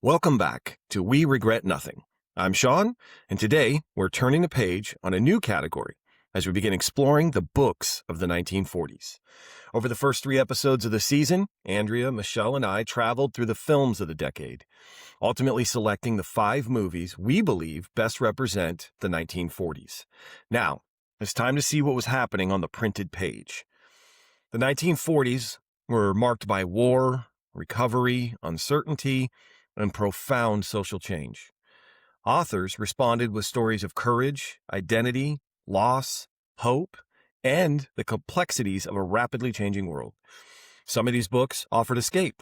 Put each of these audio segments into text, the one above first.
Welcome back to We Regret Nothing. I'm Sean, and today we're turning the page on a new category as we begin exploring the books of the 1940s. Over the first 3 episodes of the season, Andrea, Michelle, and I traveled through the films of the decade, ultimately selecting the 5 movies we believe best represent the 1940s. Now, it's time to see what was happening on the printed page. The 1940s were marked by war, recovery, uncertainty, and profound social change. Authors responded with stories of courage, identity, loss, hope, and the complexities of a rapidly changing world. Some of these books offered escape.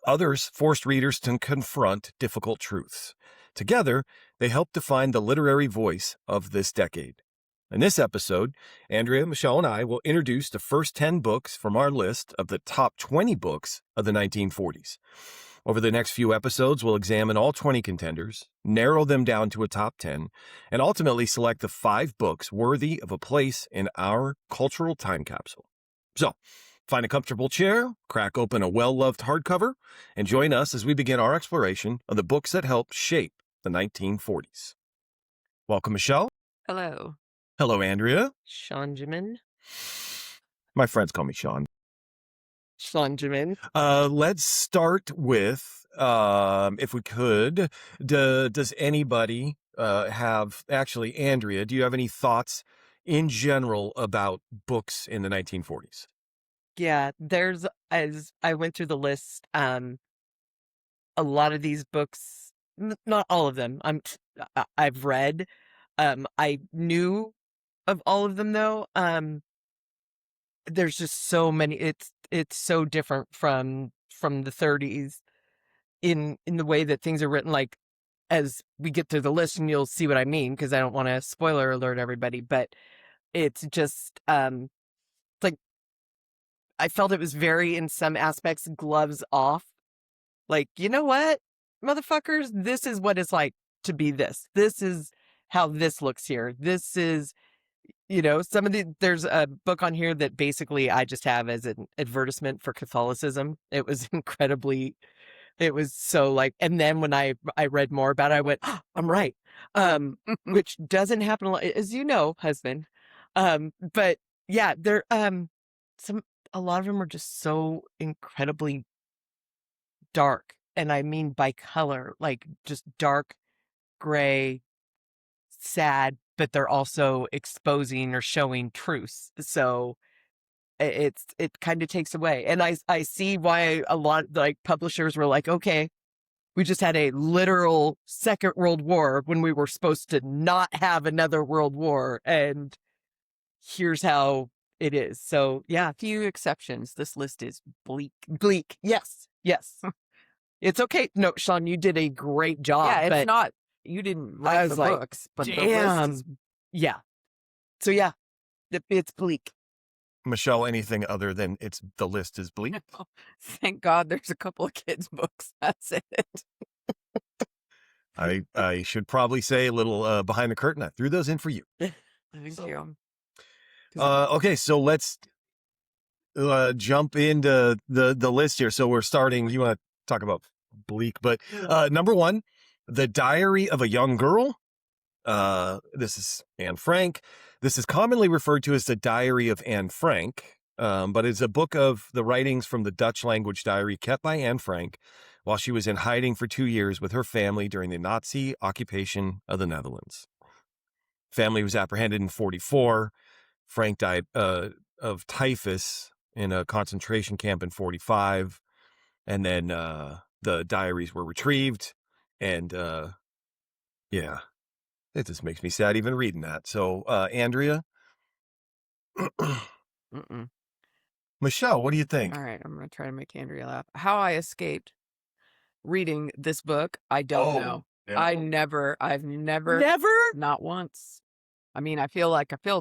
Others forced readers to confront difficult truths. Together, they helped define the literary voice of this decade. In this episode, Andrea, Michelle, and I will introduce the first 10 books from our list of the top 20 books of the 1940s. Over the next few episodes, we'll examine all 20 contenders, narrow them down to a top 10, and ultimately select the 5 books worthy of a place in our cultural time capsule. So, find a comfortable chair, crack open a well-loved hardcover, and join us as we begin our exploration of the books that helped shape the 1940s. Welcome, Michelle. Hello, Hello, Andrea. Sean Jimin. My friends call me Sean. Sean Jimin. Let's start with, if we could, does anybody actually, Andrea, do you have any thoughts in general about books in the 1940s? Yeah, as I went through the list, a lot of these books, not all of them, I've read. I knew of all of them though. There's just so many. It's so different from the 30s in the way that things are written. Like as we get through the list, and you'll see what I mean because I don't want to spoiler alert everybody, but it's just like I felt it was very, in some aspects, gloves off. Like, you know what, motherfuckers, this is what it's like to be this. This is how this looks here. This is, there's a book on here that basically I just have as an advertisement for Catholicism. It was it was so like, and then when I read more about it, I went, oh, I'm right. Which doesn't happen a lot, as you know, husband. But yeah, a lot of them are just so incredibly dark. And I mean by color, like just dark, gray, sad, but they're also exposing or showing truths. So it kind of takes away. And I see why a lot like publishers were like, okay, we just had a literal Second World War when we were supposed to not have another World War. And here's how it is. So yeah, Few exceptions. This list is bleak. bleak. Yes. It's okay. No, Sean, you did a great job. Yeah, it's but not. You didn't I write was the like, books, but the damn. list is Yeah. So yeah, it's bleak. Michelle, anything other than the list is bleak? Thank God there's a couple of kids' books. That's it. I should probably say a little behind the curtain. I threw those in for you. Thank you. Okay, so let's jump into the list here. So we're starting. You want to talk about bleak, but number 1, The Diary of a Young Girl. This is Anne Frank. This is commonly referred to as the Diary of Anne Frank, but it's a book of the writings from the Dutch language diary kept by Anne Frank while she was in hiding for 2 years with her family during the Nazi occupation of the Netherlands. Family was apprehended in 1944. Frank died of typhus in a concentration camp in 1945. And then the diaries were retrieved. And yeah, it just makes me sad even reading that. So, Andrea? Michelle, what do you think? All right, I'm going to try to make Andrea laugh. How I escaped reading this book, I don't know. Yeah. I've never, not once. I mean, I feel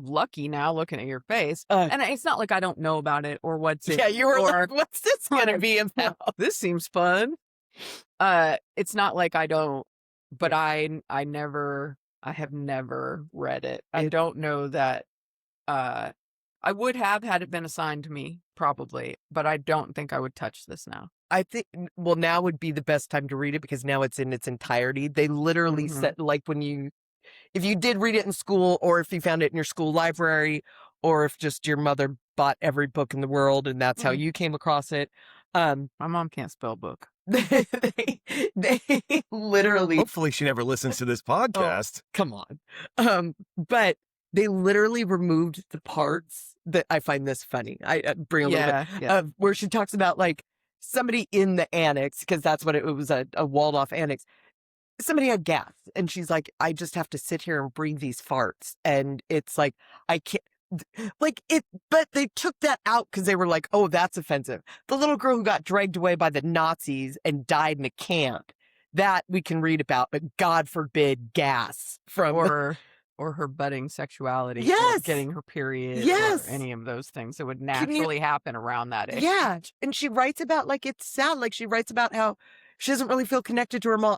lucky now looking at your face. And it's not like I don't know about it or what's it. Yeah, you were like, what's this going to be about? This seems fun. It's not like I don't, but I have never read it. I don't know that I would have had it been assigned to me, probably, but I don't think I would touch this now. I think, well, now would be the best time to read it because now it's in its entirety. They literally said, like, if you did read it in school, or if you found it in your school library, or if just your mother bought every book in the world and that's how you came across it. My mom can't spell book. They literally. Hopefully she never listens to this podcast. Oh, come on. But they literally removed the parts that I find this funny. I bring a little bit where she talks about like somebody in the annex, because that's what it was, a walled off annex. Somebody had gas, and she's like, I just have to sit here and breathe these farts. And it's like, I can't, like it, but they took that out because they were like, oh, that's offensive. The little girl who got dragged away by the Nazis and died in a camp, that we can read about, but God forbid gas from. Or her budding sexuality, yes, or getting her period, yes, or any of those things that would naturally happen around that age. Yeah, and she writes about, like, it's sad, like she writes about how she doesn't really feel connected to her mom,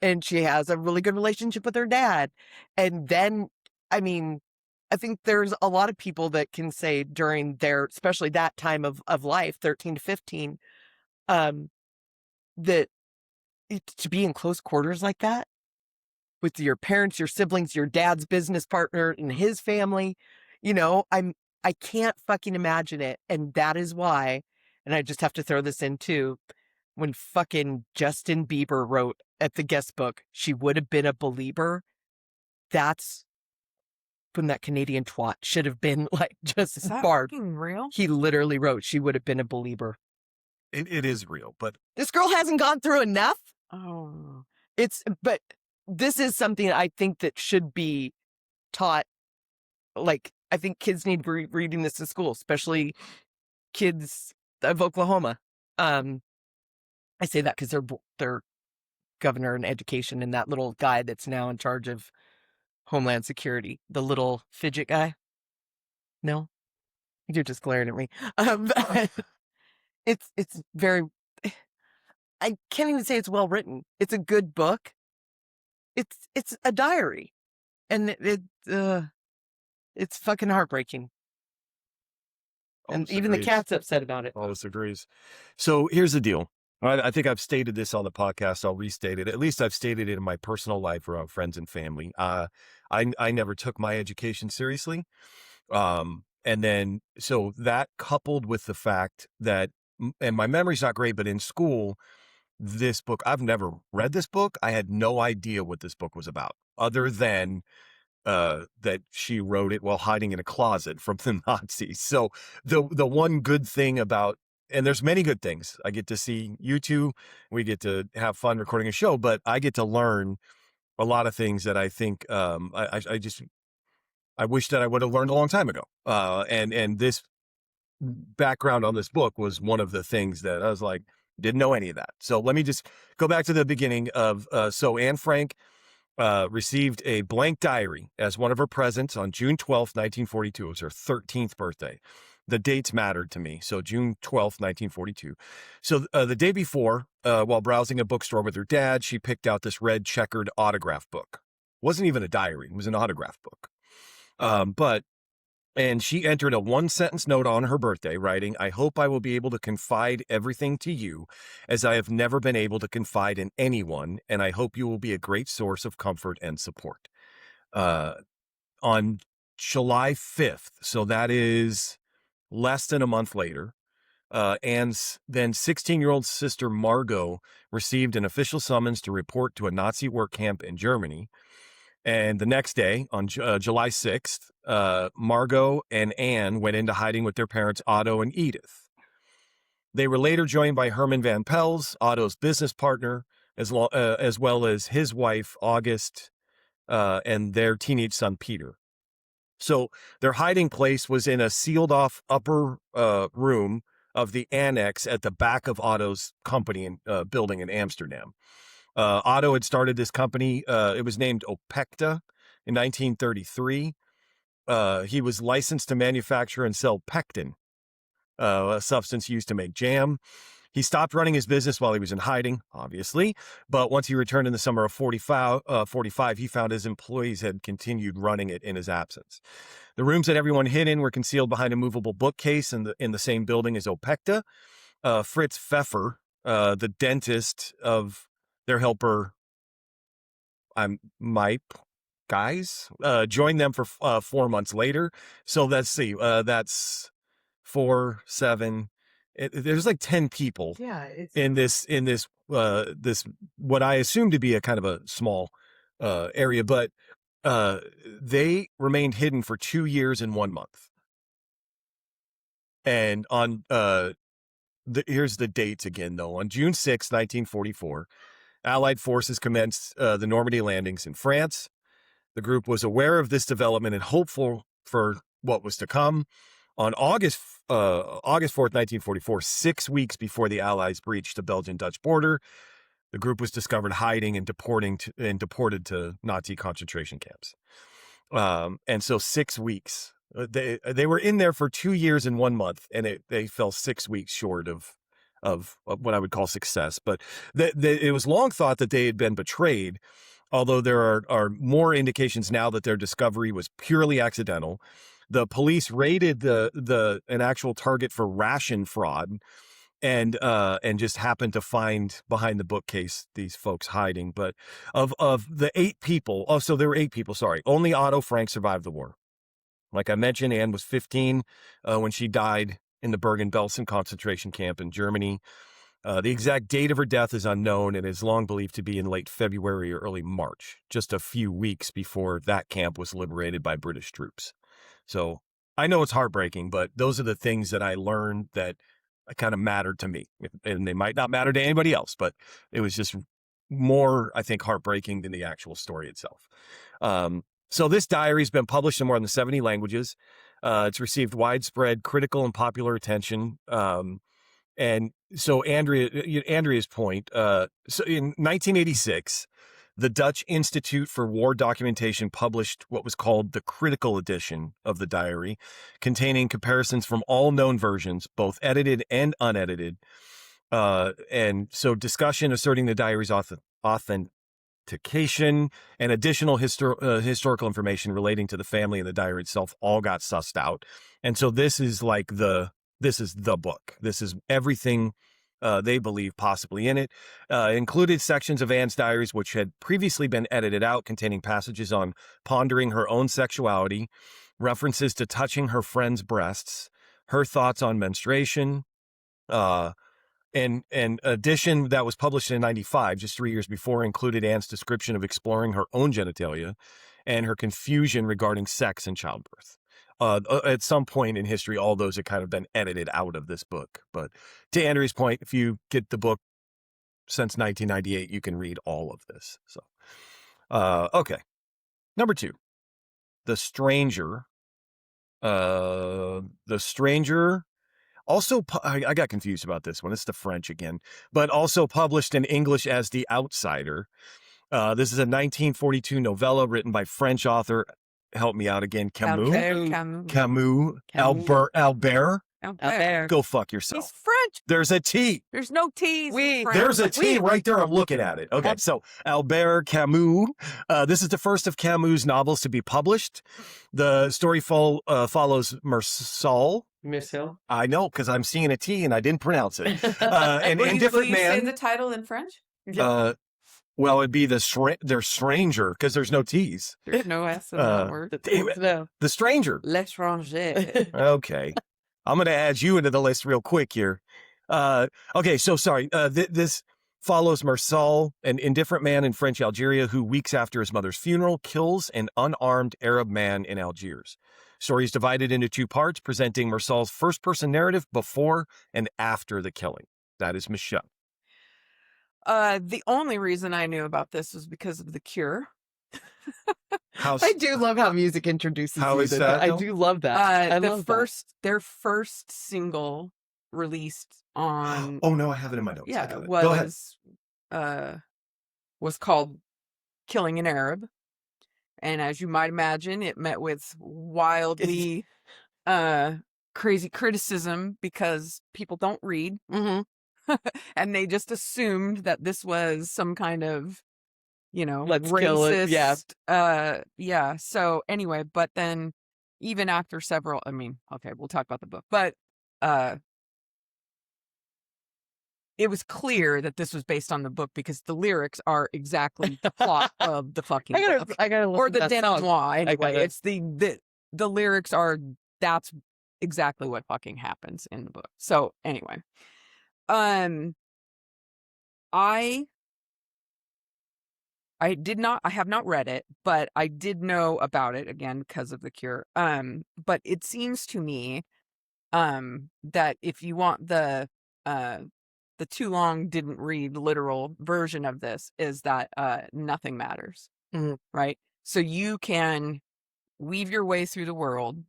and she has a really good relationship with her dad. And then, I mean, I think there's a lot of people that can say during their, especially that time of life, 13 to 15, that to be in close quarters like that, with your parents, your siblings, your dad's business partner and his family, I can't fucking imagine it. And that is why, and I just have to throw this in too, when fucking Justin Bieber wrote at the guest book, she would have been a believer. That's when that Canadian twat should have been like just Is that barred. fucking real? He literally wrote she would have been a believer. It is real, but this girl hasn't gone through enough. Oh, but this is something I think that should be taught. Like, I think kids need to be reading this in school, especially kids of Oklahoma. I say that because they're governor in education, and that little guy that's now in charge of Homeland Security, the little fidget guy. No, you're just glaring at me. It's very. I can't even say it's well written. It's a good book. It's a diary, and it's fucking heartbreaking. And even the cat's upset about it. Always agrees. So here's the deal. I think I've stated this on the podcast. I'll restate it. At least I've stated it in my personal life around friends and family. I never took my education seriously. And then, so that coupled with the fact that, and my memory's not great, but in school, this book, I've never read this book. I had no idea what this book was about, other than that she wrote it while hiding in a closet from the Nazis. So the one good thing about, and there's many good things, I get to see you two, we get to have fun recording a show, but I get to learn a lot of things that I think I wish that I would have learned a long time ago. And this background on this book was one of the things that I was like, didn't know any of that. So let me just go back to the beginning of, so Anne Frank received a blank diary as one of her presents on June 12th, 1942. It was her 13th birthday. The dates mattered to me. So June 12th, 1942. So the day before, while browsing a bookstore with her dad, she picked out this red checkered autograph book. It wasn't even a diary. It was an autograph book. And she entered a 1-sentence note on her birthday, writing, I hope I will be able to confide everything to you, as I have never been able to confide in anyone, and I hope you will be a great source of comfort and support. On July 5th, so that is less than a month later, Anne's then 16-year-old sister Margot received an official summons to report to a Nazi work camp in Germany. And the next day, on July 6th, Margot and Anne went into hiding with their parents, Otto and Edith. They were later joined by Herman Van Pels, Otto's business partner, as well as his wife, August, and their teenage son, Peter. So their hiding place was in a sealed-off upper room of the annex at the back of Otto's company and building in Amsterdam. Otto had started this company. It was named Opekta in 1933. He was licensed to manufacture and sell pectin, a substance used to make jam. He stopped running his business while he was in hiding, obviously, but once he returned in the summer of 45, he found his employees had continued running it in his absence. The rooms that everyone hid in were concealed behind a movable bookcase in the same building as Opekta. Fritz Pfeffer, the dentist of their helper, Mike guys, joined them for 4 months later. So let's see, that's 4, 7. There's like 10 people in this what I assume to be a kind of a small area, but they remained hidden for 2 years and 1 month. And on here's the dates again, though. On June 6, 1944, Allied forces commenced the Normandy landings in France. The group was aware of this development and hopeful for what was to come. On August 4th, 1944, 6 weeks before the Allies breached the Belgian-Dutch border, the group was discovered hiding and deported to Nazi concentration camps. And so 6 weeks. They were in there for 2 years and 1 month, and they fell 6 weeks short of what I would call success. But it was long thought that they had been betrayed, although there are more indications now that their discovery was purely accidental. The police raided an actual target for ration fraud, and just happened to find behind the bookcase these folks hiding. But of the 8 people, so there were 8 people. Sorry, only Otto Frank survived the war. Like I mentioned, Anne was 15 when she died in the Bergen-Belsen concentration camp in Germany. The exact date of her death is unknown and is long believed to be in late February or early March, just a few weeks before that camp was liberated by British troops. So I know it's heartbreaking, but those are the things that I learned that kind of mattered to me. And they might not matter to anybody else, but it was just more, I think, heartbreaking than the actual story itself. So this diary has been published in more than 70 languages. It's received widespread critical and popular attention. And so Andrea's point, so in 1986, the Dutch Institute for War Documentation published what was called the critical edition of the diary, containing comparisons from all known versions, both edited and unedited. And so discussion asserting the diary's authentication and additional historical information relating to the family and the diary itself all got sussed out. And so this is the book. This is everything they believe possibly in it. Included sections of Anne's diaries which had previously been edited out, containing passages on pondering her own sexuality, references to touching her friend's breasts, her thoughts on menstruation, and an edition that was published in 1995, just 3 years before, included Anne's description of exploring her own genitalia and her confusion regarding sex and childbirth. At some point in history, all those have kind of been edited out of this book. But to Andrew's point, if you get the book since 1998, you can read all of this. So, okay. Number 2, The Stranger. The Stranger. Also, I got confused about this one. It's the French again, but also published in English as The Outsider. This is a 1942 novella written by French author. Help me out again. Camus. Albert. Go fuck yourself. He's French. There's a T. There's no T's. There's a T right there. I'm looking at it. Okay, so Albert Camus. This is the first of Camus' novels to be published. The story follows Marcel. I know, because I'm seeing a T and I didn't pronounce it. An indifferent man. Say the title in French? Well, it'd be their stranger, because there's no T's. There's no S in that word. The stranger. L'étranger. Okay. I'm going to add you into the list real quick here. Okay, so sorry. This follows Marcel, an indifferent man in French Algeria who, weeks after his mother's funeral, kills an unarmed Arab man in Algiers. Story is divided into 2 parts, presenting Marcel's first-person narrative before and after the killing. That is Michelle. The only reason I knew about this was because of The Cure. I do love how music introduces how you is to that? I do love that. Their first single released on Oh no, I have it in my notes. Yeah, Go ahead. Was called Killing an Arab. And as you might imagine, it met with wildly crazy criticism because people don't read. Mm-hmm. and they just assumed that this was some kind of, Let's kill it. racist. Yeah. So anyway, but then even after several, okay, we'll talk about the book, but it was clear that this was based on the book because the lyrics are exactly the plot of the fucking book. I gotta Or the listen to that song. denouement. Anyway, gotta- it's the lyrics are, that's exactly what fucking happens in the book. So anyway, I have not read it, but I did know about it again because of The Cure. But it seems to me, that if you want the too long didn't read literal version of this is that, nothing matters, Mhm. right? So you can weave your way through the world,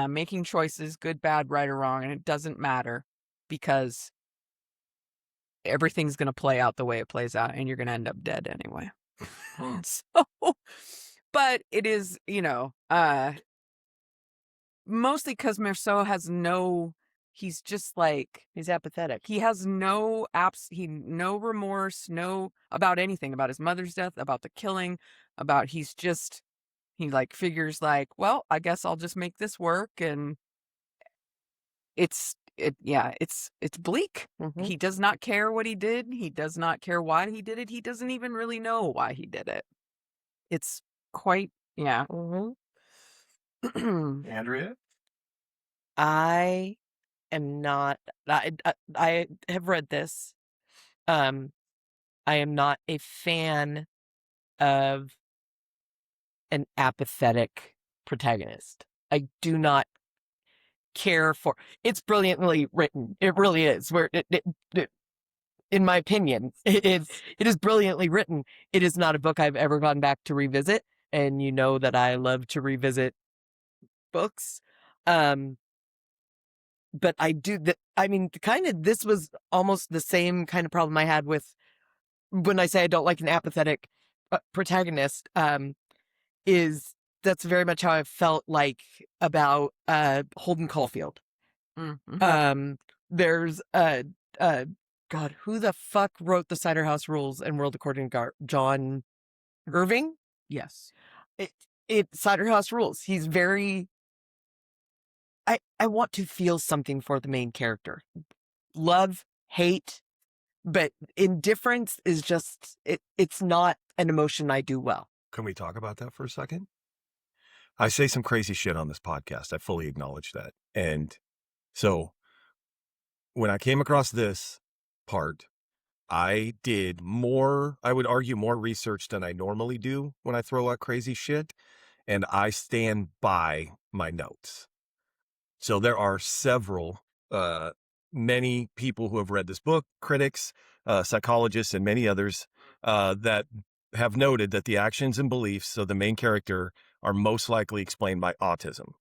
making choices, good, bad, right, or wrong, and it doesn't matter because everything's going to play out the way it plays out, and you're going to end up dead anyway. So, but it is, mostly because Meursault has he's just like, He's apathetic. he has no remorse, no, about anything, about his mother's death, about the killing, he like figures like, well, I guess I'll just make this work. And it's bleak. Mhm. He does not care what he did. He does not care why he did it. He doesn't even really know why he did it. It's quite, yeah. Andrea? I am not. I have read this. I am not a fan of an apathetic protagonist. I do not care for. It's brilliantly written. It really is. In my opinion, it is brilliantly written. It is not a book I've ever gone back to revisit, and you know that I love to revisit books. But I do that. I mean, kind of, this was almost the same kind of problem I had with when I say I don't like an apathetic protagonist. Is that's very much how I felt like about Holden Caulfield. Mm-hmm. There's God, who the fuck wrote the Cider House Rules and World According to John Irving? Yes. It Cider House Rules. He's very. I want to feel something for the main character. Love, hate, but indifference is just it's not an emotion I do well. Can we talk about that for a second? I say some crazy shit on this podcast. I fully acknowledge that. And so when I came across this part, I did more, I would argue more research than I normally do when I throw out crazy shit. And I stand by my notes. So there are many people who have read this book, critics, psychologists, and many others that have noted that the actions and beliefs of the main character are most likely explained by autism.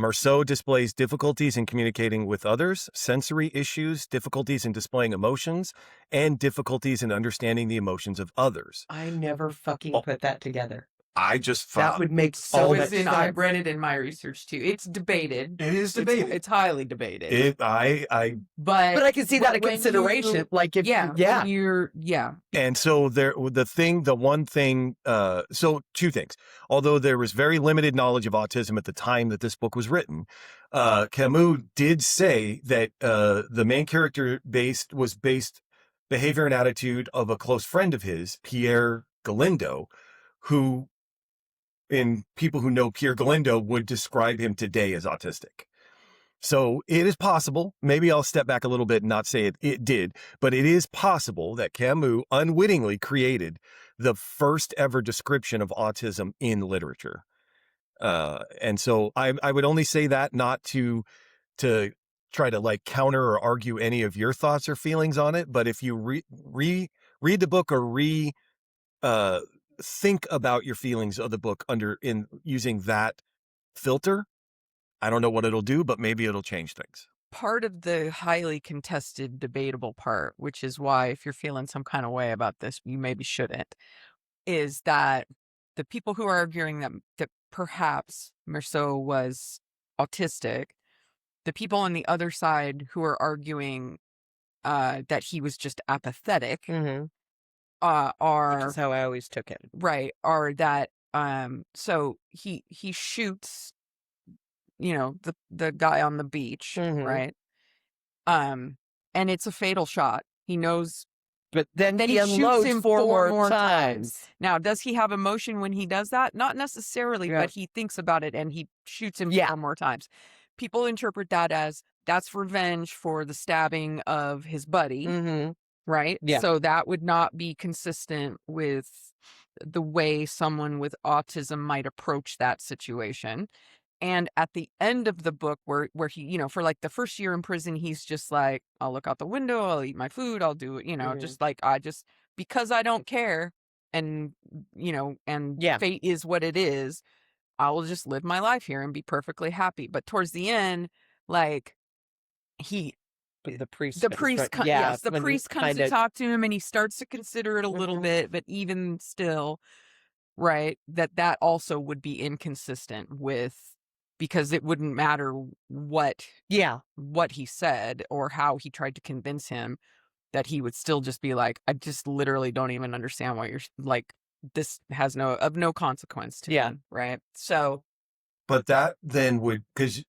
Meursault displays difficulties in communicating with others, sensory issues, difficulties in displaying emotions, and difficulties in understanding the emotions of others. I never fucking put that together. I just found that would make So so it's much sense. I've read it in my research too. It's debated. It is debated. It's highly debated. But I can see that a when consideration. you- Like if when you're And so so two things. Although there was very limited knowledge of autism at the time that this book was written, Camus did say that the main character was based behavior and attitude of a close friend of his, Pierre Galindo, who, in people who know Pierre Galindo, would describe him today as autistic. So it is possible, maybe I'll step back a little bit and not say it did, but it is possible that Camus unwittingly created the first ever description of autism in literature. And so I would only say that not to try to like counter or argue any of your thoughts or feelings on it. But if you read the book or think about your feelings of the book in using that filter, I don't know what it'll do, but maybe it'll change things. part of the highly contested, debatable part, which is why if you're feeling some kind of way about this, you maybe shouldn't, is that the people who are arguing that perhaps Meursault was autistic, the people on the other side who are arguing that he was just apathetic, Mm-hmm. Which are is how I always took it. right, are that so he shoots, you know, the guy on the beach, Mhm. right? And it's a fatal shot. He knows, But then then he he shoots unloads him 4 more times. Now, does he have emotion when he does that? Not necessarily, Yeah. but he thinks about it and he shoots him Yeah. 4 more times. People interpret that as that's revenge for the stabbing of his buddy, Mm-hmm. right? Yeah. So that would not be consistent with the way someone with autism might approach that situation. And at the end of the book where he, you know, for like the first year in prison, he's just like, I'll look out the window, I'll eat my food, I'll do it, you know, Mhm. just like, because I don't care, and, you know, and Yeah. fate is what it is, I will just live my life here and be perfectly happy. But towards the end, like, The priest. the priest, yes, the priest comes to kinda- talk to him and he starts to consider it a little Mhm. bit, but even still, right, that also would be inconsistent with, because it wouldn't matter what Yeah. he said or how he tried to convince him, that he would still just be like, I just literally don't even understand why you're like, this has no consequence to Yeah. me, right? So But that then would, because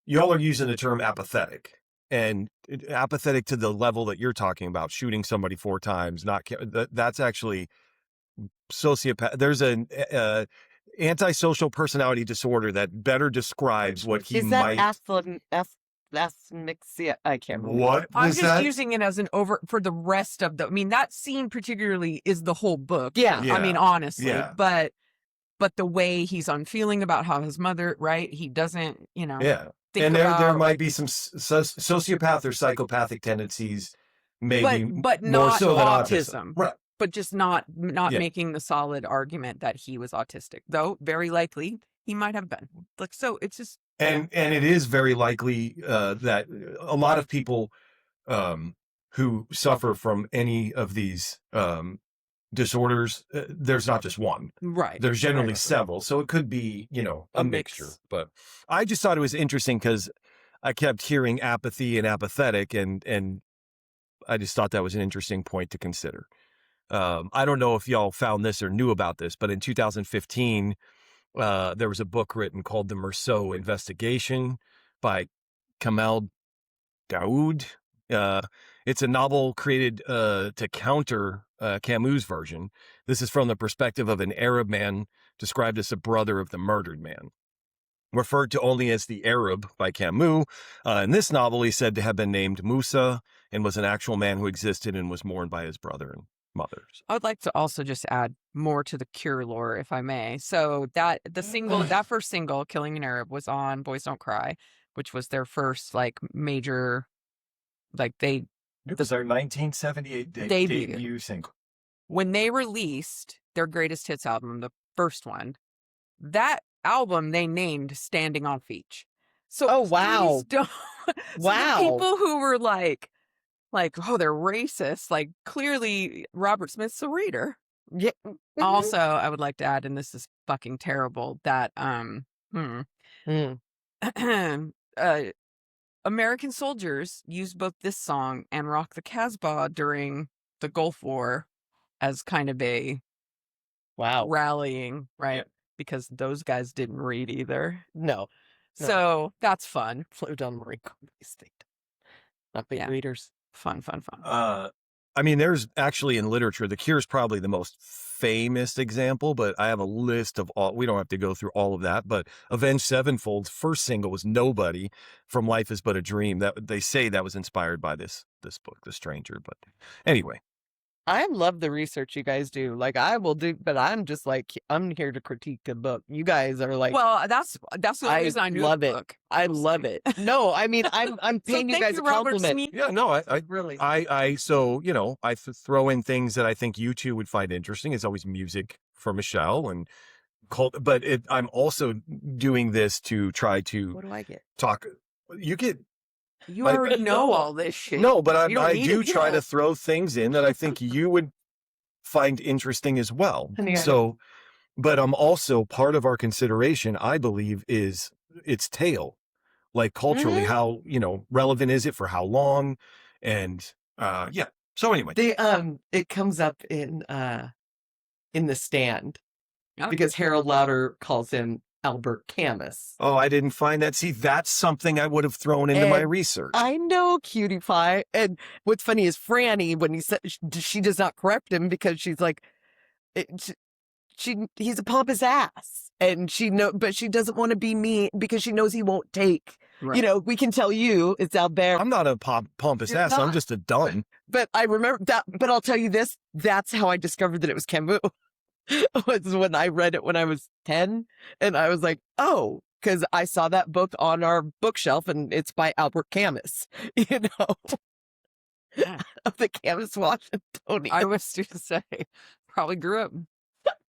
y'all are using the term apathetic, and apathetic to the level that you're talking about, shooting somebody 4 times, that's actually sociopath. There's an antisocial personality disorder that better describes what he Is that might. asphyxia? I can't remember. What I'm was just that? using it as an over for the rest of the, I mean, that scene particularly is the whole book. Yeah. Yeah. I mean, honestly, Yeah. but the way he's unfeeling about how his mother, right? He doesn't, you know, Yeah. think And there about, might be some sociopath or psychopathic tendencies, maybe but more not so than autism. Right. But just not Yeah. making the solid argument that he was autistic, though very likely he might have been. Like, so it's just, And it is very likely that a lot of people who suffer from any of these disorders, there's not just one. right. There's generally Right. several. So it could be, you know, a A mixture. mix. But I just thought it was interesting because I kept hearing apathy and apathetic, and I just thought that was an interesting point to consider. I don't know if y'all found this or knew about this, but in 2015, there was a book written called The Merceau Investigation by Kamal Daoud. It's a novel created to counter Camus' version. This is from the perspective of an Arab man described as a brother of the murdered man. Referred to only as the Arab by Camus. In this novel, he's said to have been named Musa and was an actual man who existed and was mourned by his brother and mother. I would like to also just add more to the Cure lore, if I may. So that that first single, "Killing an Arab," was on Boys Don't Cry, which was their first like major, like It was our 1978 debut single. When they released their greatest hits album, the first one, that album they named "Standing on Feet." So Oh, wow. please don't. So Wow. the people who were like, oh, they're racist. Like, clearly Robert Smith's a reader. Yeah. Also, I would like to add, and this is fucking terrible, that American soldiers used both this song and "Rock the Casbah" during the Gulf War as kind of a Wow. rallying, right? Yeah. Because those guys didn't read either. No. So that's fun. Flew down the Marine Corps State. Not big Yeah. readers. Fun. I mean, there's actually in literature, The Cure is probably the most famous example, but I have a list of all, we don't have to go through all of that, but Avenged Sevenfold's first single was Nobody from Life is But a Dream. That they say that was inspired by this book, The Stranger. But anyway. I love the research you guys do. Like I will do, but I'm just like, I'm here to critique the book. You guys are like, well, that's the only reason I knew love the it. book. I love it. No, I mean, I'm So paying you thank guys a Robert compliment. Smith. Yeah, no, I Really. so, you know, I throw in things that I think you two would find interesting. It's always music for Michelle and but I'm also doing this to try to What do I get? talk. You get, You already know all this shit. no, but You don't I need do it. try to throw things in that I think you would find interesting as well. Yeah. So, but I'm also part of our consideration, I believe, is its tale. Like culturally, Mhm. how, you know, relevant is it for how long? And Yeah. So anyway, it comes up in The Stand Okay. because Harold Lauder calls him Albert Camus. oh, I didn't find that. See, that's something I would have thrown into my And research. I know, cutie pie. And what's funny is Franny, when he said she does not correct him because she's like, he's a pompous ass, and but she doesn't want to be mean because she knows he won't take. Right. You know, we can tell you it's out there. I'm not a pompous You're ass. I'm not. just a dumb. But I remember that. But I'll tell you this: that's how I discovered that it was Camus. Was when I read it when I was 10, and I was like, oh, because I saw that book on our bookshelf, and it's by Albert Camus. You know, Yeah. of the Camus Washingtonian. I was to say, probably grew up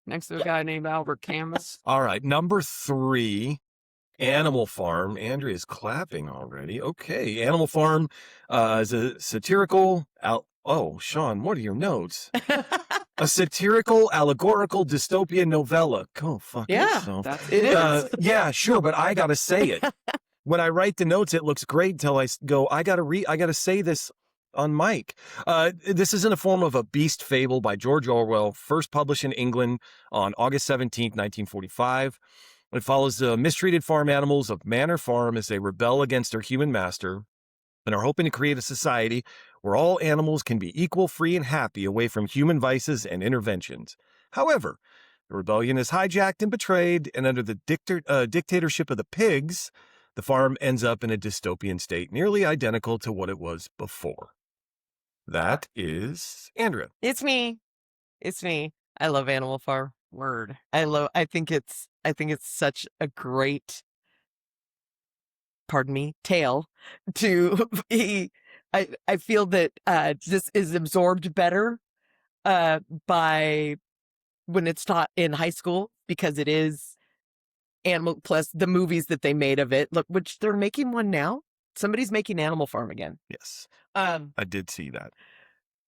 next to a guy named Albert Camus. All right, number 3, Animal Farm. Andrea's clapping already. Okay, Animal Farm is a satirical. Oh, Sean, what are your notes? A satirical, allegorical, dystopian novella. Go fuck Yeah, yourself. it is. Yeah, sure, but I gotta say it. When I write the notes, it looks great until I go, I gotta say this on mic. This is in the form of a beast fable by George Orwell, first published in England on August 17th, 1945. It follows the mistreated farm animals of Manor Farm as they rebel against their human master and are hoping to create a society where all animals can be equal, free, and happy away from human vices and interventions. However, the rebellion is hijacked and betrayed, and under the dictatorship of the pigs, the farm ends up in a dystopian state nearly identical to what it was before. That is Andrea. It's me. It's me. I love Animal Farm. Word. I think it's such a great, pardon me, tale to be. I feel that this is absorbed better by when it's taught in high school because it is Animal plus the movies that they made of it. Look, which they're making one now. Somebody's making Animal Farm again. Yes, I did see that.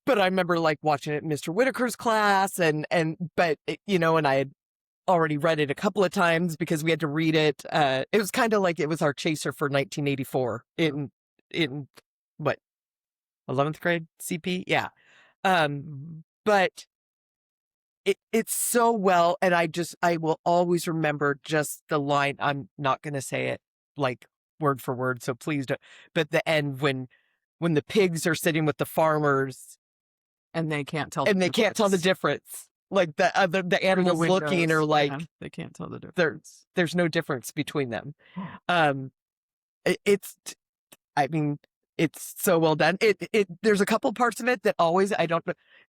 But I remember like watching it in Mr. Whitaker's class but you know, and I had already read it a couple of times because we had to read it. It was kind of like it was our chaser for 1984 in what, 11th grade CP? Yeah. But it's so well, and I will always remember just the line. I'm not going to say it like word for word, so please don't. But the end when the pigs are sitting with the farmers And they can't tell. and they can't tell the difference. Like the animals looking are like they can't tell the difference. there's no difference between them. I mean, it's so well done. There's a couple parts of it that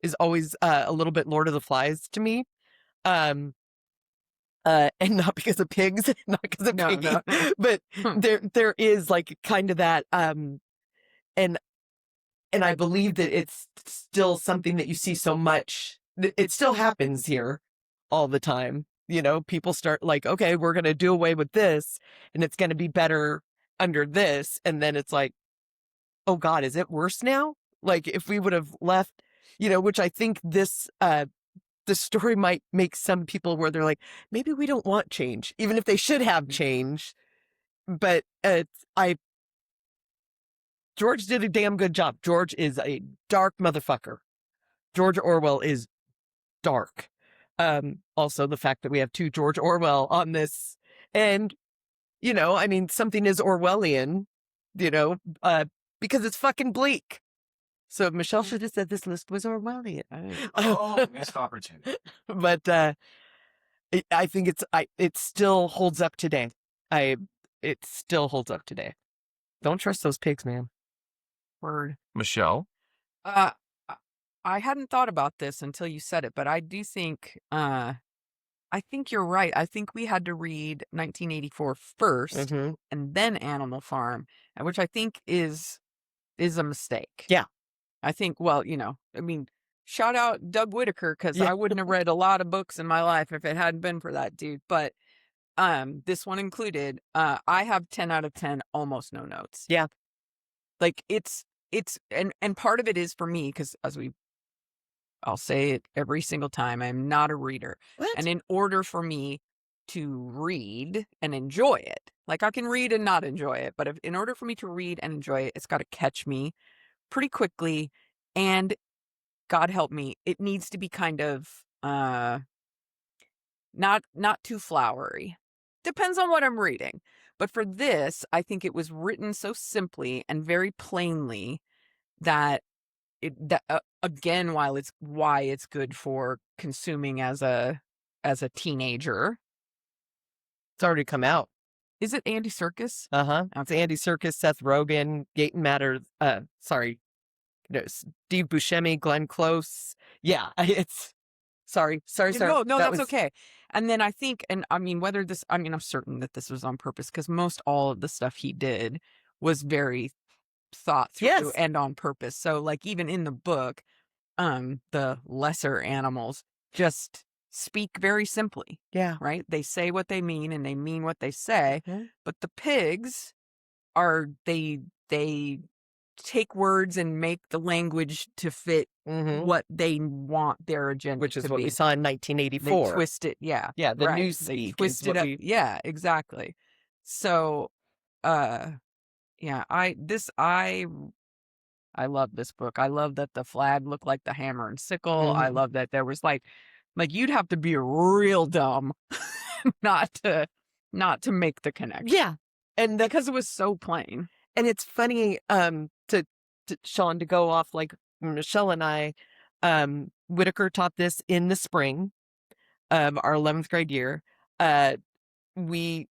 is always a little bit Lord of the Flies to me. And not because of pigs, not because of piggy, but there is like kind of that, and I believe that it's still something that you see so much. It still happens here all the time. You know, people start like, okay, we're going to do away with this and it's going to be better under this. And then it's like, oh God, is it worse now? Like if we would have left, you know, which I think this story might make some people where they're like, maybe we don't want change, even if they should have change. But George did a damn good job. George is a dark motherfucker. George Orwell is dark. Also the fact that we have 2 George Orwell on this, and you know, I mean, something is Orwellian, you know, because it's fucking bleak. So Michelle should have said this list was Orwellian. Missed opportunity. But I think it still holds up today. It still holds up today. Don't trust those pigs, man. Word. Michelle? I hadn't thought about this until you said it, but I do think, I think you're right. I think we had to read 1984 first and then Animal Farm, which I think is a mistake. Yeah. I think, well, you know, I mean, shout out Doug Whitaker, because I wouldn't have read a lot of books in my life if it hadn't been for that dude. But this one included, I have 10 out of 10, almost no notes. Yeah. Like and part of it is for me, because I'll say it every single time, I'm not a reader. What? And in order for me to read and enjoy it, like I can read and not enjoy it, but in order for me to read and enjoy it, it's got to catch me pretty quickly. And God help me, it needs to be kind of not too flowery. Depends on what I'm reading. But for this, I think it was written so simply and very plainly that again, why it's good for consuming as a teenager. It's already come out. Is it Andy Serkis? It's Andy Serkis, Seth Rogen, Gaten Matters. Steve Buscemi, Glenn Close. Yeah, it's sorry. No, that's okay. And then I think, and I mean, I'm certain that this was on purpose, because most all of the stuff he did was very thought through and on purpose. So like even in the book, the lesser animals just speak very simply. Yeah. Right? They say what they mean and they mean what they say. Mm-hmm. But the pigs they take words and make the language to fit what they want their agenda which is to what be. we saw in 1984. They twist it, yeah. Yeah, the right. news They speak twist is it what up. Yeah, exactly. So yeah, I love this book. I love that the flag looked like the hammer and sickle. I love that there was like you'd have to be real dumb not to make the connection. Yeah. And because it was so plain. And it's funny to Sean, to go off like Michelle and I, Whitaker taught this in the spring of our 11th grade year. We,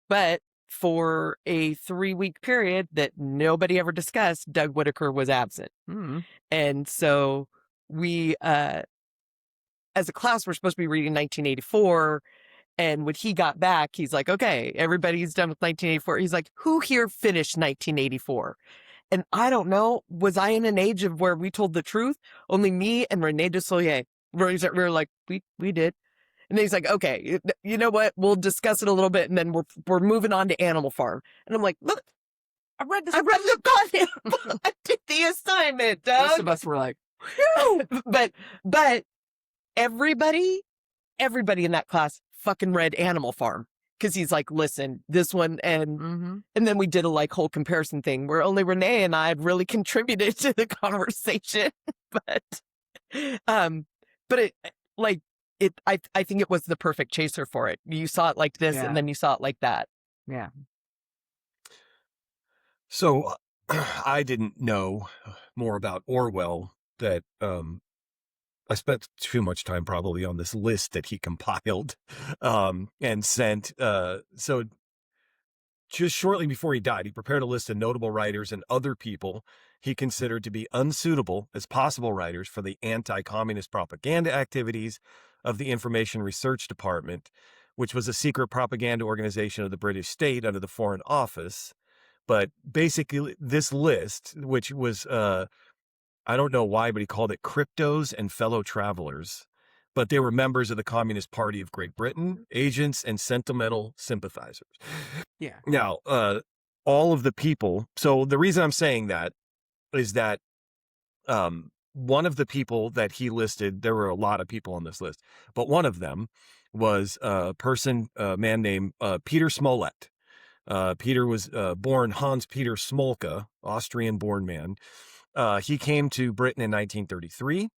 but for a 3-week period that nobody ever discussed, Doug Whitaker was absent. And so we, as a class, we're supposed to be reading 1984. And when he got back, he's like, okay, everybody's done with 1984. He's like, who here finished 1984? And I don't know, was I in an age of where we told the truth? Only me and Renee DeSolier. We were like, we did. And then he's like, okay, you know what? We'll discuss it a little bit, and then we're moving on to Animal Farm. And I'm like, look, I read the goddamn book. I did the assignment, Doug. Most of us were like, but everybody in that class fucking read Animal Farm. Because he's like, listen, this one, and then we did a whole comparison thing where only Renee and I had really contributed to the conversation. But I think it was the perfect chaser for it. You saw it like this, and then you saw it like that. Yeah. So I didn't know more about Orwell that I spent too much time probably on this list that he compiled and sent. So just shortly before he died, he prepared a list of notable writers and other people he considered to be unsuitable as possible writers for the anti-communist propaganda activities of the Information Research Department, which was a secret propaganda organization of the British state under the Foreign Office. But basically, this list, which was I don't know why, but he called it Cryptos and Fellow Travelers. But they were members of the Communist Party of Great Britain, agents and sentimental sympathizers. Yeah. Now, all of the people. So the reason I'm saying that is that one of the people that he listed, there were a lot of people on this list, but one of them was a man named Peter Smollett. Peter was born Hans Peter Smolka, Austrian-born man. He came to Britain in 1933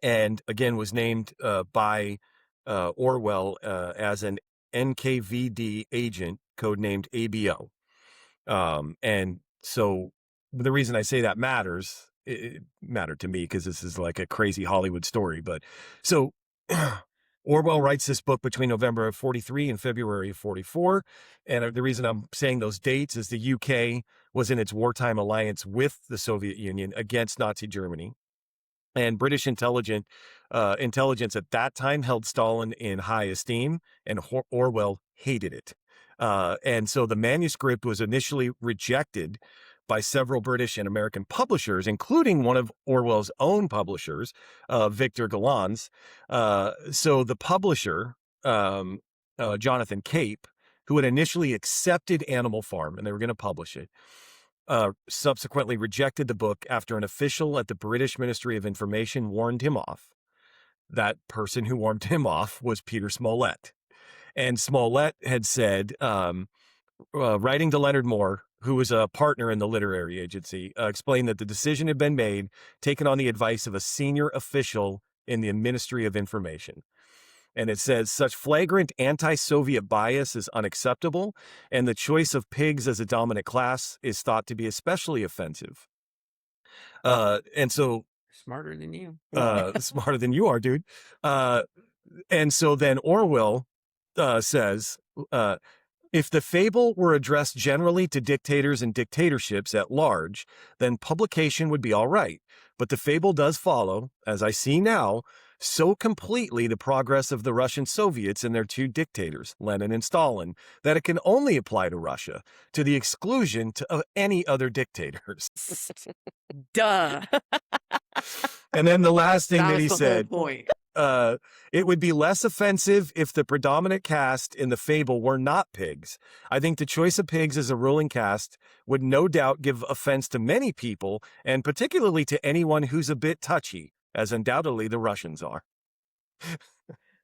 and again was named by Orwell as an NKVD agent, codenamed ABO. And so the reason I say that matters, it mattered to me because this is like a crazy Hollywood story. But so Orwell writes this book between November of 43 and February of 44. And the reason I'm saying those dates is the UK was in its wartime alliance with the Soviet Union against Nazi Germany. And British intelligence at that time held Stalin in high esteem, and Orwell hated it. And so the manuscript was initially rejected by several British and American publishers, including one of Orwell's own publishers, Victor Galland's. So the publisher, Jonathan Cape, who had initially accepted Animal Farm and they were going to publish it, subsequently rejected the book after an official at the British Ministry of Information warned him off. That person who warned him off was Peter Smollett. And Smollett had said, writing to Leonard Moore, who was a partner in the literary agency, explained that the decision had been made, taken on the advice of a senior official in the Ministry of Information. And it says, such flagrant anti-Soviet bias is unacceptable, and the choice of pigs as a dominant class is thought to be especially offensive. And so... Smarter than you. Smarter than you are, dude. And so then Orwell says, if the fable were addressed generally to dictators and dictatorships at large, then publication would be all right. But the fable does follow, as I see now, so completely the progress of the Russian Soviets and their two dictators, Lenin and Stalin, that it can only apply to Russia, to the exclusion of any other dictators. Duh. And then the last thing that he the said, whole point. it would be less offensive if the predominant caste in the fable were not pigs. I think the choice of pigs as a ruling caste would no doubt give offense to many people, and particularly to anyone who's a bit touchy, as undoubtedly the Russians are.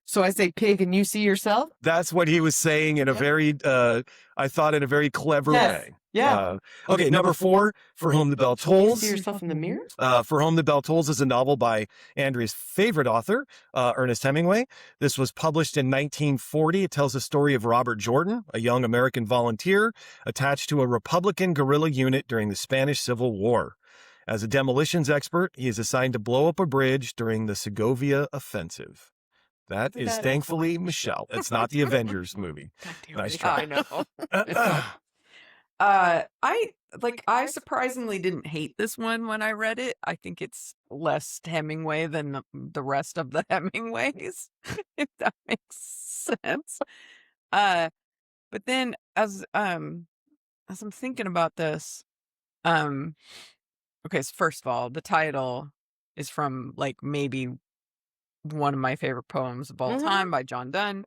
So I say pig and you see yourself? That's what he was saying in a very, I thought, in a very clever way. Yeah. Okay, number 4, For Whom the Bell Tolls. See yourself in the mirror? For Whom the Bell Tolls is a novel by Andrea's favorite author, Ernest Hemingway. This was published in 1940. It tells the story of Robert Jordan, a young American volunteer attached to a Republican guerrilla unit during the Spanish Civil War. As a demolitions expert, he is assigned to blow up a bridge during the Segovia Offensive. That is thankfully Michelle. It's not the Avengers movie. Nice try. I know. I surprisingly didn't hate this one when I read it. I think it's less Hemingway than the rest of the Hemingways, if that makes sense. But then as I'm thinking about this, okay, so first of all, the title is from like maybe one of my favorite poems of all time by John Donne.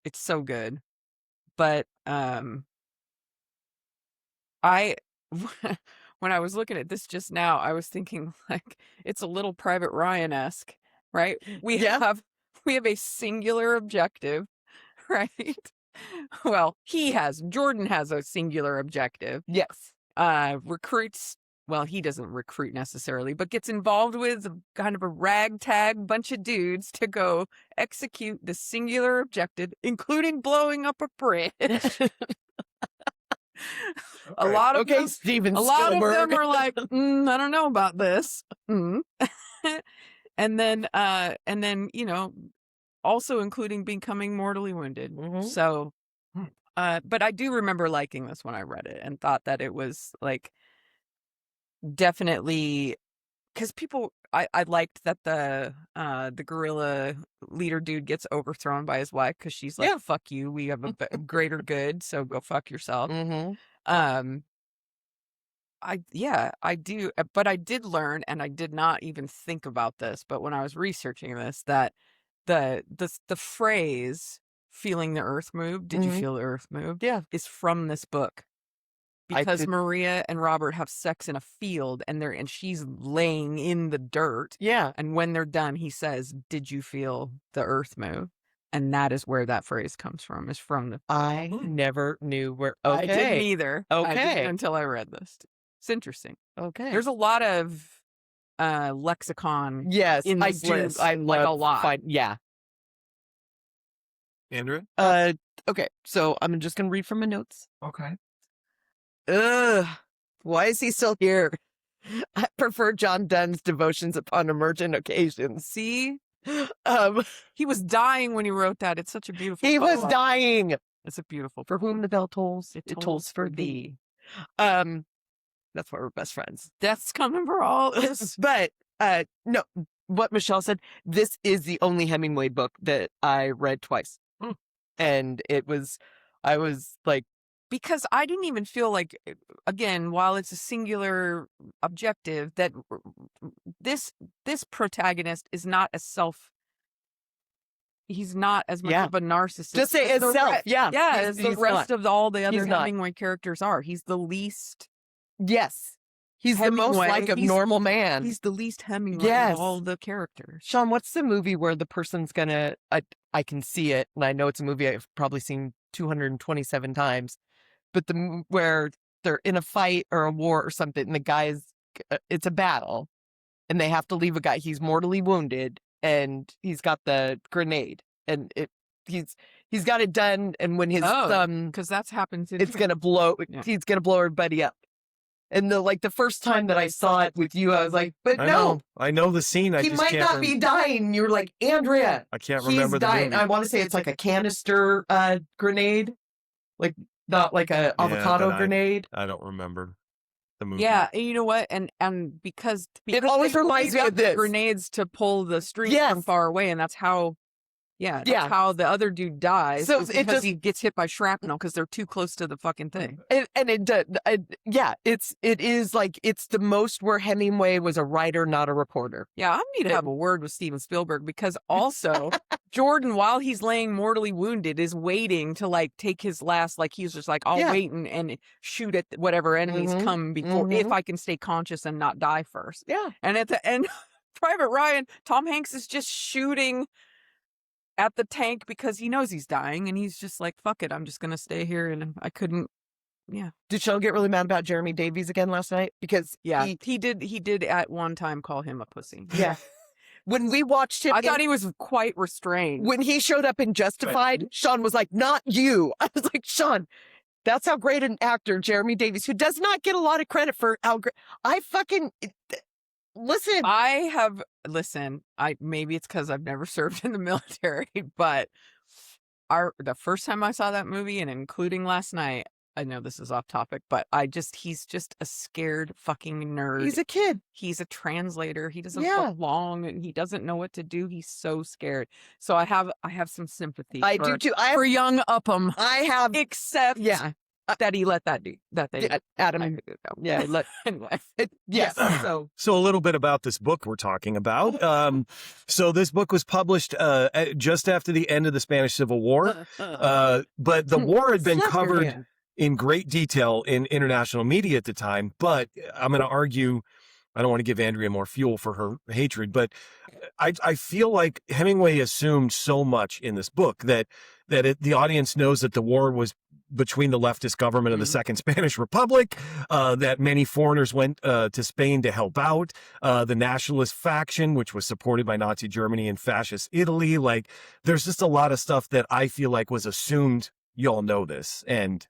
It's so good. But I when I was looking at this just now, I was thinking like it's a little Private Ryan-esque, right? We have a singular objective, right? Well, Jordan has a singular objective. Yes. Recruits, well, he doesn't recruit necessarily, but gets involved with kind of a ragtag bunch of dudes to go execute the singular objective, including blowing up a bridge. A lot of them, Steven a lot of Spielberg. them are like, I don't know about this. And then, also including becoming mortally wounded. So, but I do remember liking this when I read it and thought that it was like definitely because I liked that the guerrilla leader dude gets overthrown by his wife because she's like, fuck you, we have a greater good, so go fuck yourself. I do, but I did learn, and I did not even think about this, but when I was researching this, that the phrase "feeling the earth move," did you feel the earth move? Yeah, is from this book. Because Maria and Robert have sex in a field and she's laying in the dirt. Yeah. And when they're done, he says, "Did you feel the earth move?" And that is where that phrase comes from, is from the... I never knew where... Okay. I didn't either. Okay. I didn't until I read this. It's interesting. Okay. There's a lot of lexicon in I this do. list. I like a lot. Yeah. Andrew? Okay, so I'm just going to read from my notes. Okay. Why is he still here? I prefer John Donne's devotions upon emergent occasions. See? He was dying when he wrote that. It's such a beautiful He poem. was dying. It's a beautiful For whom the bell tolls, it tolls for thee. That's why we're best friends. Death's coming for all of us. But no, what Michelle said, this is the only Hemingway book that I read twice. And I was like, because I didn't even feel like, again, while it's a singular objective, that this protagonist is not he's not as much of a narcissist. Just say as self. as the rest of all the other He's not. Hemingway characters are. He's the least. Yes. He's the most Hemingway. like a He's- normal man. He's the least Hemingway Yes. of all the characters. Sean, what's the movie where the person's gonna? I can see it, and I know it's a movie I've probably seen 227 times. But where they're in a fight or a war or something, and the guy's it's a battle, and they have to leave a guy. He's mortally wounded, and he's got the grenade, and he's got it done. And when his because that's happened to it's gonna blow. Yeah. He's gonna blow everybody up. And the first time that I saw it with you, I was like, but no, I know the scene. he might not be dying. You're like, Andrea, I can't he's remember the dying. movie. I want to say it's like a canister grenade, like not like a avocado but grenade. I don't remember the movie. Yeah, and you know what? And because It always they reminds me got of this. grenades to pull the string Yes. from far away, and that's how. Yeah, that's Yeah. how the other dude dies. So is it because just- he gets hit by shrapnel because they're too close to the fucking thing. And it is like it's the most where Hemingway was a writer, not a reporter. Yeah, I need to have a word with Steven Spielberg because also Jordan, while he's laying mortally wounded, is waiting to like take his last. Like he's just like, I'll Yeah. wait and shoot at whatever enemies Mhm, come before if mhm. I can stay conscious and not die first. Yeah. And at the end, Private Ryan, Tom Hanks is just shooting at the tank because he knows he's dying, and he's just like, "Fuck it, I'm just gonna stay here." And I couldn't. Yeah, Did Sean get really mad about Jeremy Davies again last night? Because yeah, he did at one time call him a pussy. yeah. When we watched him, I thought he was quite restrained. when he showed up in Justified, Sean was like, "Not you." I was like, "Sean, that's how great an actor Jeremy Davies, who does not get a lot of credit for how great." I fucking listen. Maybe it's because I've never served in the military, but the first time I saw that movie, and including last night, I know this is off topic, but he's just a scared fucking nerd. He's a kid. He's a translator. He doesn't Yeah. belong, and he doesn't know what to do. He's so scared. So I have some sympathy. I do too. for young Upham, I have. except Yeah. that he let that thing. Adam. Yeah. Anyway. Yes. So So a little bit about this book we're talking about. So this book was published just after the end of the Spanish Civil War, but the war had been Slap your covered hand. in great detail in international media at the time. But I'm going to argue, I don't want to give Andrea more fuel for her hatred, but I feel like Hemingway assumed so much in this book that the audience knows that the war was between the leftist government and the Second Spanish Republic, that many foreigners went to Spain to help out, the nationalist faction, which was supported by Nazi Germany and fascist Italy. Like, there's just a lot of stuff that I feel like was assumed. Y'all know this, and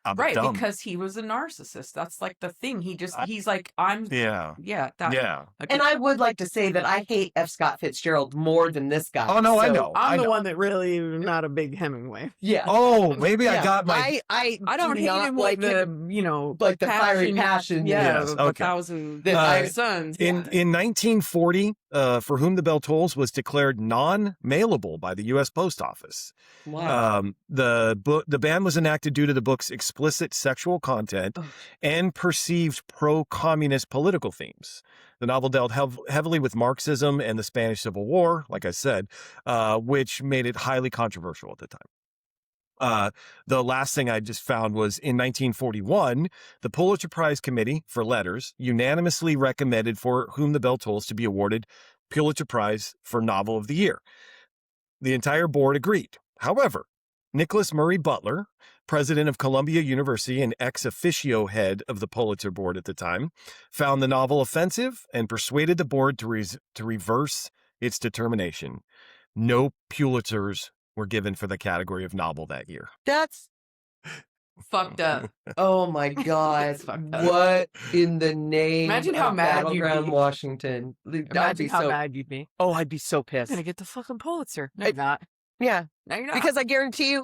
I'm Right, dumb. because he was a narcissist. That's like the thing. He's like, I'm. Yeah. That. Yeah. Okay. And I would like to say that I hate F. Scott Fitzgerald more than this guy. Oh, no, I So, know. I'm I the know. one that really not a big Hemingway. Yeah. Oh, maybe I Yeah. got my. I I don't do hate not him like with the him. Like the fiery passion. Yeah, Yes, of okay. 1,000 That sons. In 1940, For Whom the Bell Tolls was declared non-mailable by the U.S. Post Office. Wow. The ban was enacted due to the book's explicit sexual content Ugh. and perceived pro-communist political themes. The novel dealt heavily with Marxism and the Spanish Civil War, like I said, which made it highly controversial at the time. The last thing I just found was in 1941, the Pulitzer Prize Committee for Letters unanimously recommended For Whom the Bell Tolls to be awarded Pulitzer Prize for Novel of the Year. The entire board agreed. However, Nicholas Murray Butler, president of Columbia University and ex officio head of the Pulitzer Board at the time, found the novel offensive and persuaded the board to reverse its determination. No Pulitzers were given for the category of novel that year. That's Fucked up. oh my god. It's fucked up. What in the name Imagine how of mad you'd Battleground be. Washington? That'd Imagine be how so mad you'd be. Oh, I'd be so I'm pissed. gonna get the fucking Pulitzer. No, you're not. Yeah. No, you're not. Because I guarantee,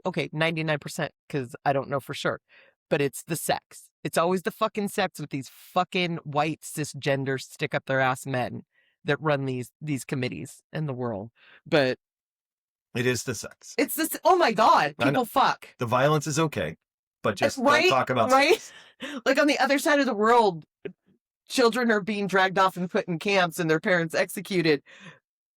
okay, 99%, because I don't know for sure, but it's the sex. It's always the fucking sex with these fucking white cisgender stick up their ass men that run these committees in the world. But It is the sex. it's this, oh my God, I know. people fuck. The violence is okay, but just Right, don't talk about right? sex. Like on the other side of the world, children are being dragged off and put in camps and their parents executed.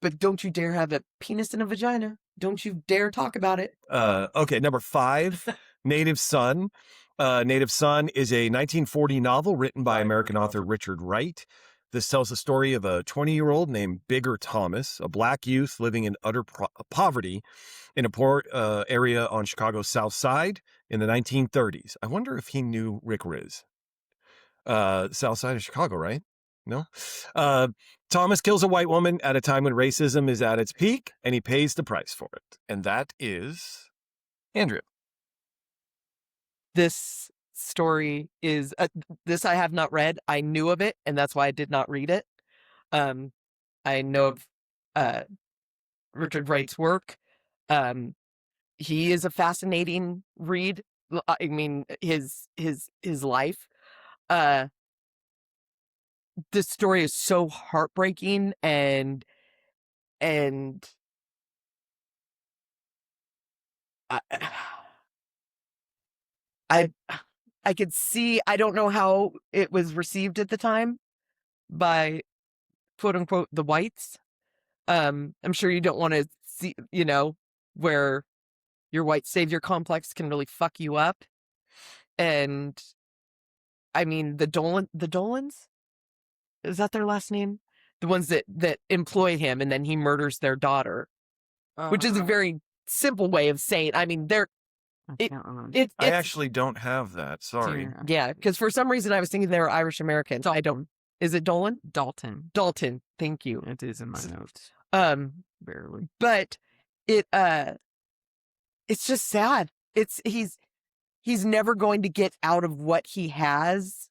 But don't you dare have a penis and a vagina. Don't you dare talk about it. Okay, number 5. Native Son. Native Son is a 1940 novel written by American author Richard Wright. This tells the story of a 20-year-old named Bigger Thomas, a black youth living in utter poverty in a poor area on Chicago's South Side in the 1930s. I wonder if he knew Rick Riz. South Side of Chicago, right? No? Thomas kills a white woman at a time when racism is at its peak, and he pays the price for it. And that is Andrea. This story is this I have not read. I knew of it, and that's why I did not read it. I know of Richard Wright's work. He is a fascinating read. I mean, his life. This story is so heartbreaking and I could see, I don't know how it was received at the time by quote unquote the whites. I'm sure you don't want to see, where your white savior complex can really fuck you up. And I mean, the Dolans, is that their last name? The ones that employ him, and then he murders their daughter, which is a very simple way of saying, I mean, I can't remember. I actually don't have that. Sorry. Yeah, because for some reason I was thinking they were Irish American. So I don't. Is it Dolan? Dalton. Thank you. It is in my notes. Barely. But it's just sad. He's never going to get out of what he has,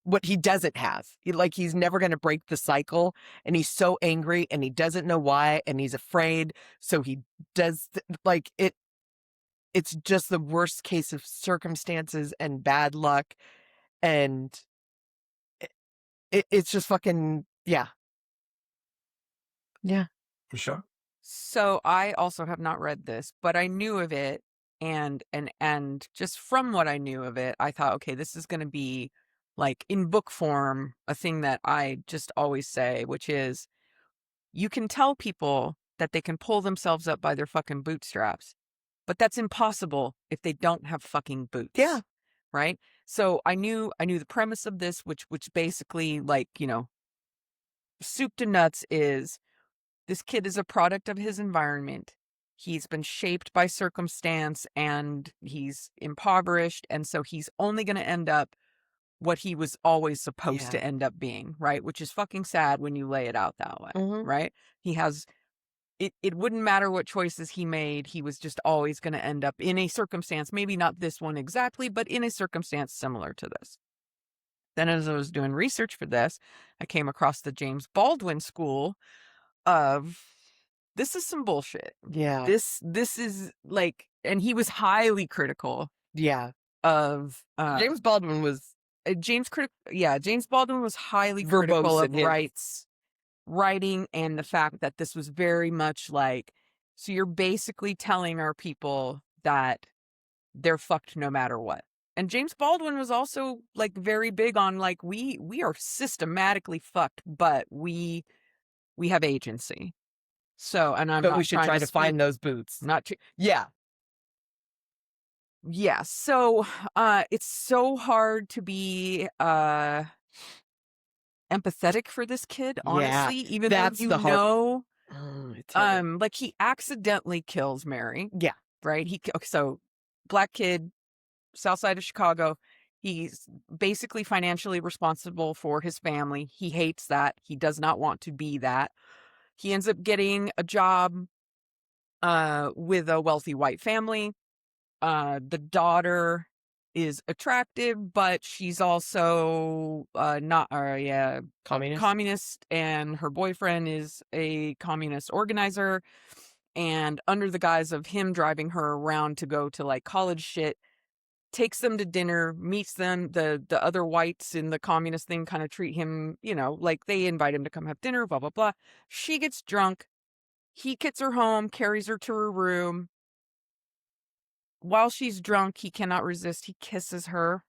what he doesn't have. He's never going to break the cycle, and he's so angry, and he doesn't know why, and he's afraid. So he does it. It's just the worst case of circumstances and bad luck, and it's just fucking yeah. For sure. So I also have not read this, but I knew of it, and just from what I knew of it, I thought, okay, this is going to be like in book form, a thing that I just always say, which is, you can tell people that they can pull themselves up by their fucking bootstraps, but that's impossible if they don't have fucking boots. Yeah. Right. So I knew the premise of this, which basically, soup to nuts, is this kid is a product of his environment. He's been shaped by circumstance, and he's impoverished. And so he's only going to end up what he was always supposed to end up being. Right. Which is fucking sad when you lay it out that way. Mhm. Right. He has, it wouldn't matter what choices he made. He was just always going to end up in a circumstance, maybe not this one exactly, but in a circumstance similar to this. Then as I was doing research for this, I came across the James Baldwin school of, this is some bullshit. Yeah. This is and he was highly critical. Yeah. Of James Baldwin was James Baldwin was highly verbose critical of in his writing, and the fact that this was very much so you're basically telling our people that they're fucked no matter what. And James Baldwin was also very big on we are systematically fucked, but we have agency. So, and I'm but not we should trying try to speak- find those boots. Yeah. Yeah. So, it's so hard to be empathetic for this kid, honestly, even that's though the hard- it's hard. he accidentally kills Mary. Yeah. Right. So black kid, South Side of Chicago. He's basically financially responsible for his family. He hates that. He does not want to be that. He ends up getting a job with a wealthy white family. The daughter is attractive, but she's also not communist, and her boyfriend is a communist organizer. And under the guise of him driving her around to go to college shit, takes them to dinner, meets them. The other whites in the communist thing kind of treat him, they invite him to come have dinner, blah, blah, blah. She gets drunk. He gets her home, carries her to her room. While she's drunk, he cannot resist. He kisses her,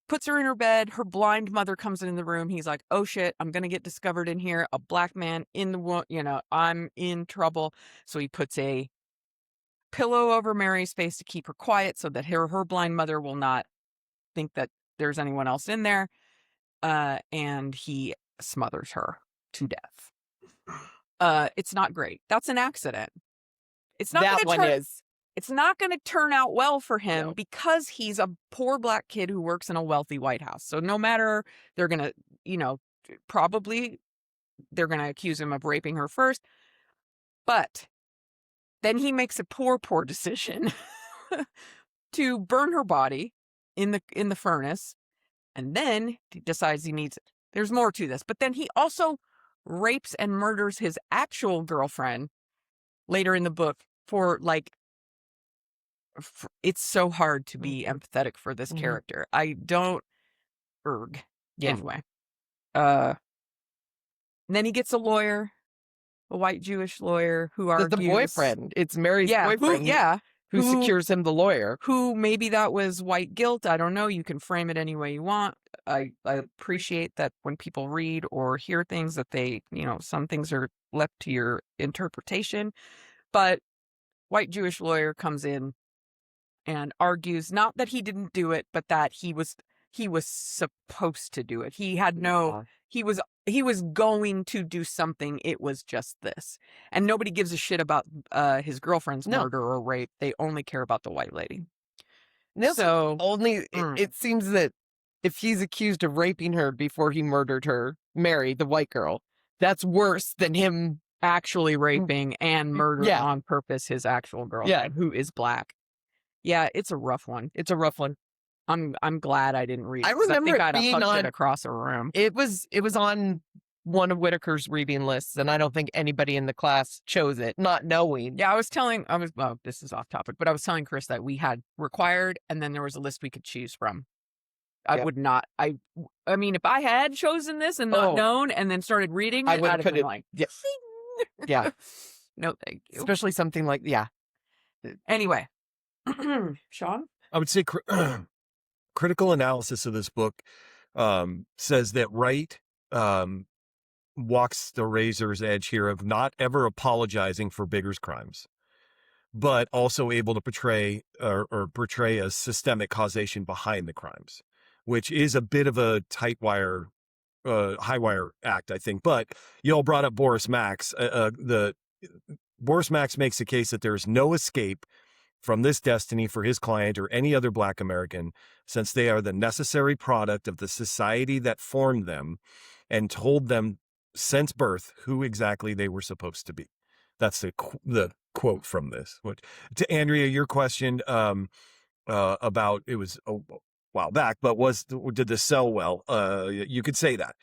puts her in her bed. Her blind mother comes in the room. He's like, oh shit, I'm going to get discovered in here. A black man in the, I'm in trouble. So he puts a pillow over Mary's face to keep her quiet so that her blind mother will not think that there's anyone else in there. And he smothers her to death. It's not great. That's an accident. It's not That one is. It's not going to turn out well for him No. because he's a poor black kid who works in a wealthy White House. So no matter, they're going to, probably they're going to accuse him of raping her first. But then he makes a poor decision to burn her body in the furnace. And then he decides there's more to this. But then he also rapes and murders his actual girlfriend later in the book it's so hard to be empathetic for this character. I don't Anyway. And then he gets a lawyer, a white Jewish lawyer who argues The boyfriend. It's Mary's boyfriend. Who secures him the lawyer. Who maybe that was white guilt. I don't know. You can frame it any way you want. I appreciate that when people read or hear things that they, some things are left to your interpretation. But white Jewish lawyer comes in and argues not that he didn't do it, but that he was supposed to do it. He had he was going to do something. It was just this. And nobody gives a shit about his girlfriend's murder or rape. They only care about the white lady. So it seems that if he's accused of raping her before he murdered her, Mary, the white girl, that's worse than him actually raping and murdering on purpose his actual girlfriend, who is black. Yeah, it's a rough one. It's a rough one. I'm glad I didn't read it. I remember I think it being on across a room. It was on one of Whitaker's reading lists, and I don't think anybody in the class chose it, not knowing. Yeah, well, this is off topic, but I was telling Chris that we had required, and then there was a list we could choose from. I would not. I mean, if I had chosen this and not known, and then started reading it, I would have been like, yeah. No, thank you. Especially something like, Anyway, Sean? I would say critical analysis of this book says that Wright walks the razor's edge here of not ever apologizing for Bigger's crimes, but also able to portray a systemic causation behind the crimes, which is a bit of a high wire act, I think. But you all brought up Boris Max. Boris Max makes the case that there's no escape from this destiny for his client or any other Black American, since they are the necessary product of the society that formed them and told them since birth who exactly they were supposed to be. That's the quote from this. To Andrea, your question about, it was a while back, but did this sell well? You could say that.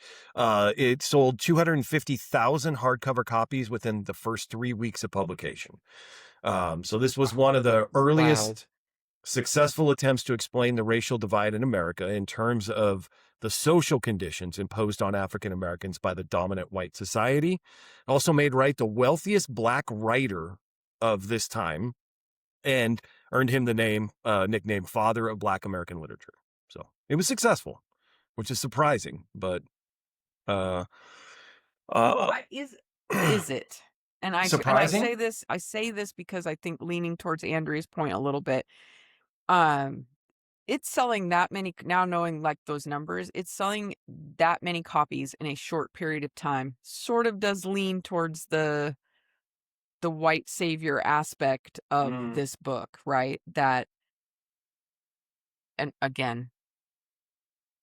It sold 250,000 hardcover copies within the first 3 weeks of publication. So this was one of the earliest successful attempts to explain the racial divide in America in terms of the social conditions imposed on African Americans by the dominant white society. Also made Wright the wealthiest Black writer of this time and earned him the nickname Father of Black American Literature. So it was successful, which is surprising, but what is it? And I say this because I think, leaning towards Andrea's point a little bit, it's selling that many, now knowing like those numbers, it's selling that many copies in a short period of time sort of does lean towards the white savior aspect of this book, right? That, and again,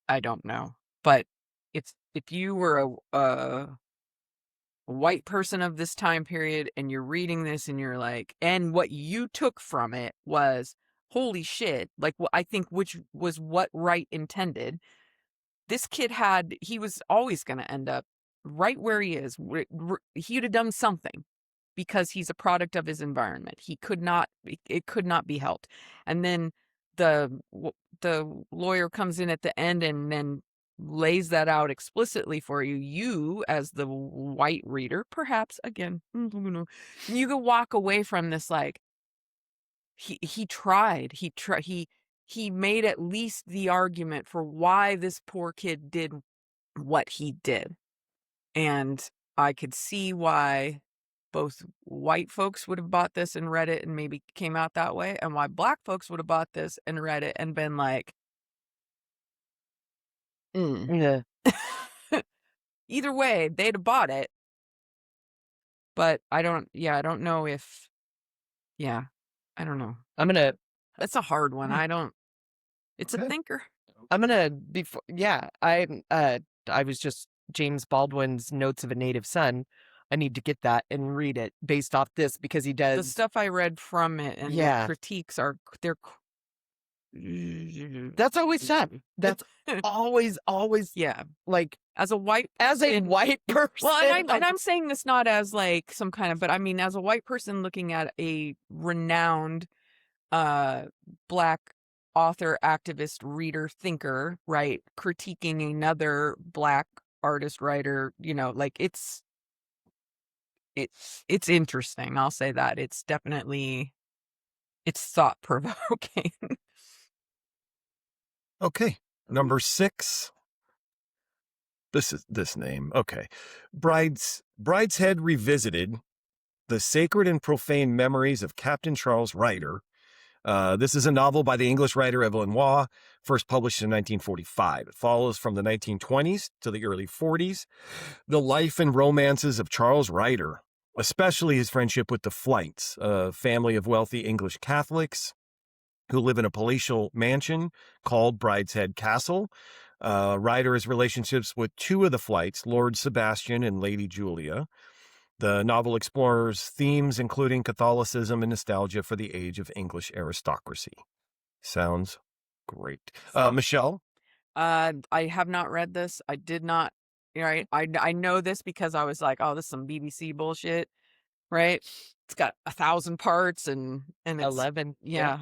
I don't know, but if you were a white person of this time period and you're reading this and you're like, and what you took from it was, holy shit, like what I think, which was what Wright intended. This kid he was always going to end up right where he is. He'd have done something because he's a product of his environment. It could not be helped. And then the lawyer comes in at the end and then lays that out explicitly for you. You, as the white reader, perhaps, again, you could walk away from this like, he tried. He made at least the argument for why this poor kid did what he did. And I could see why both white folks would have bought this and read it and maybe came out that way, and why black folks would have bought this and read it and been like, Yeah. either way, they'd have bought it. But I don't know if, I don't know. That's a hard one. It's a thinker. I was just James Baldwin's Notes of a Native Son. I need to get that and read it based off this because he does. The stuff I read from it and the critiques that's always tough. That's always like as a white person. Well, and I'm saying this not as like some kind of, but I mean as a white person looking at a renowned black author, activist, reader, thinker, right, critiquing another black artist, writer, like it's interesting. I'll say that. It's definitely thought-provoking. Okay. Number 6. This name. Okay. Brideshead Revisited, The Sacred and Profane Memories of Captain Charles Ryder. This is a novel by the English writer Evelyn Waugh, first published in 1945. It follows from the 1920s to the early 40s the life and romances of Charles Ryder, especially his friendship with the Flights, a family of wealthy English Catholics who live in a palatial mansion called Brideshead Castle. Ryder has relationships with 2 of the Flights, Lord Sebastian and Lady Julia. The novel explores themes including Catholicism and nostalgia for the age of English aristocracy. Sounds great. Michelle? I have not read this. I did not. Right. I know this because I was like, oh, this is some BBC bullshit. Right. It's got 1,000 parts and it's 11. Yeah.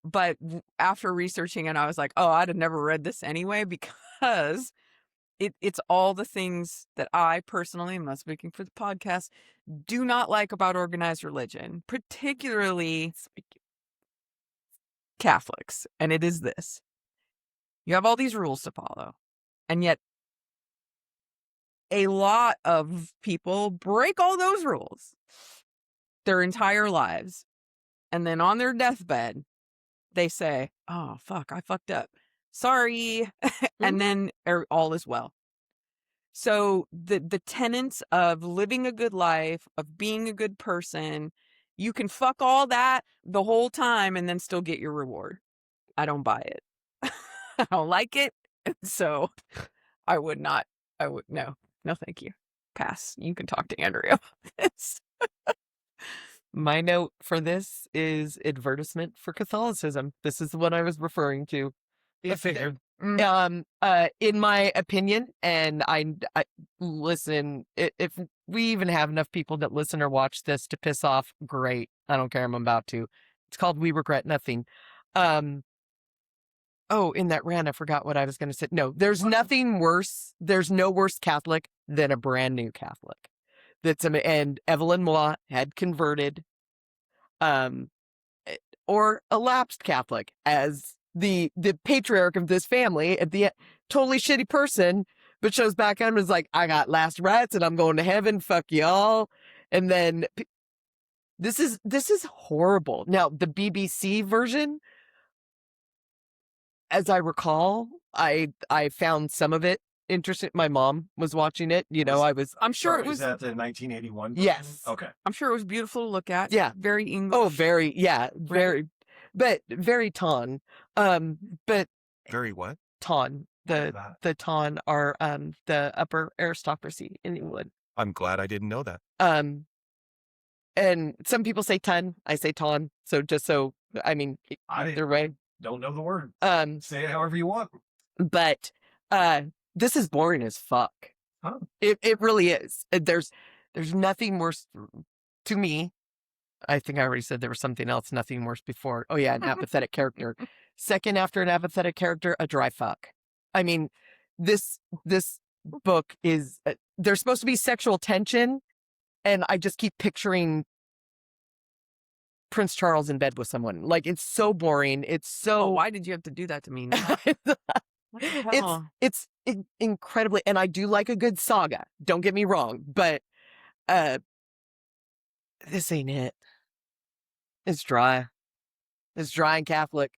But after researching it, I was like, oh, I'd have never read this anyway because it's all the things that I personally, I'm not speaking for the podcast, do not like about organized religion, particularly Catholics. And it is this. You have all these rules to follow, and yet a lot of people break all those rules their entire lives. And then on their deathbed, they say, oh, fuck, I fucked up. Sorry. And then all is well. So the tenets of living a good life, of being a good person, you can fuck all that the whole time and then still get your reward. I don't buy it. I don't like it. So no, thank you. Pass. You can talk to Andrea about this. My note for this is advertisement for Catholicism. This is the one I was referring to. Fair. In my opinion, and I listen, if we even have enough people that listen or watch this to piss off, great. I don't care. I'm about to. It's called We Regret Nothing. In that rant, I forgot what I was going to say. No, there's nothing worse. There's no worse Catholic than a brand new Catholic. And Evelyn Waugh had converted, or a lapsed Catholic as the patriarch of this family at the totally shitty person, but shows back on and is like, I got last rites and I'm going to heaven. Fuck y'all. And then this is horrible. Now the BBC version, as I recall, I found some of it interesting. My mom was watching it. I'm sure it was. Is that the 1981? Yes. Okay. I'm sure it was beautiful to look at. Yeah. Very English. Oh, very. Yeah. Very. But very ton. But very what? Ton. The ton are the upper aristocracy in England. I'm glad I didn't know that. And some people say ton. I say ton. So either way. Don't know the word. Say it however you want. But this is boring as fuck. Huh. It really is. There's nothing worse to me. I think I already said there was something else. Nothing worse before. Oh yeah, an apathetic character. Second after an apathetic character, a dry fuck. I mean, this book is. There's supposed to be sexual tension, and I just keep picturing Prince Charles in bed with someone. Like, it's so boring. It's so. Oh, why did you have to do that to me? It's incredibly, and I do like a good saga. Don't get me wrong, but This ain't it. It's dry. It's dry and Catholic.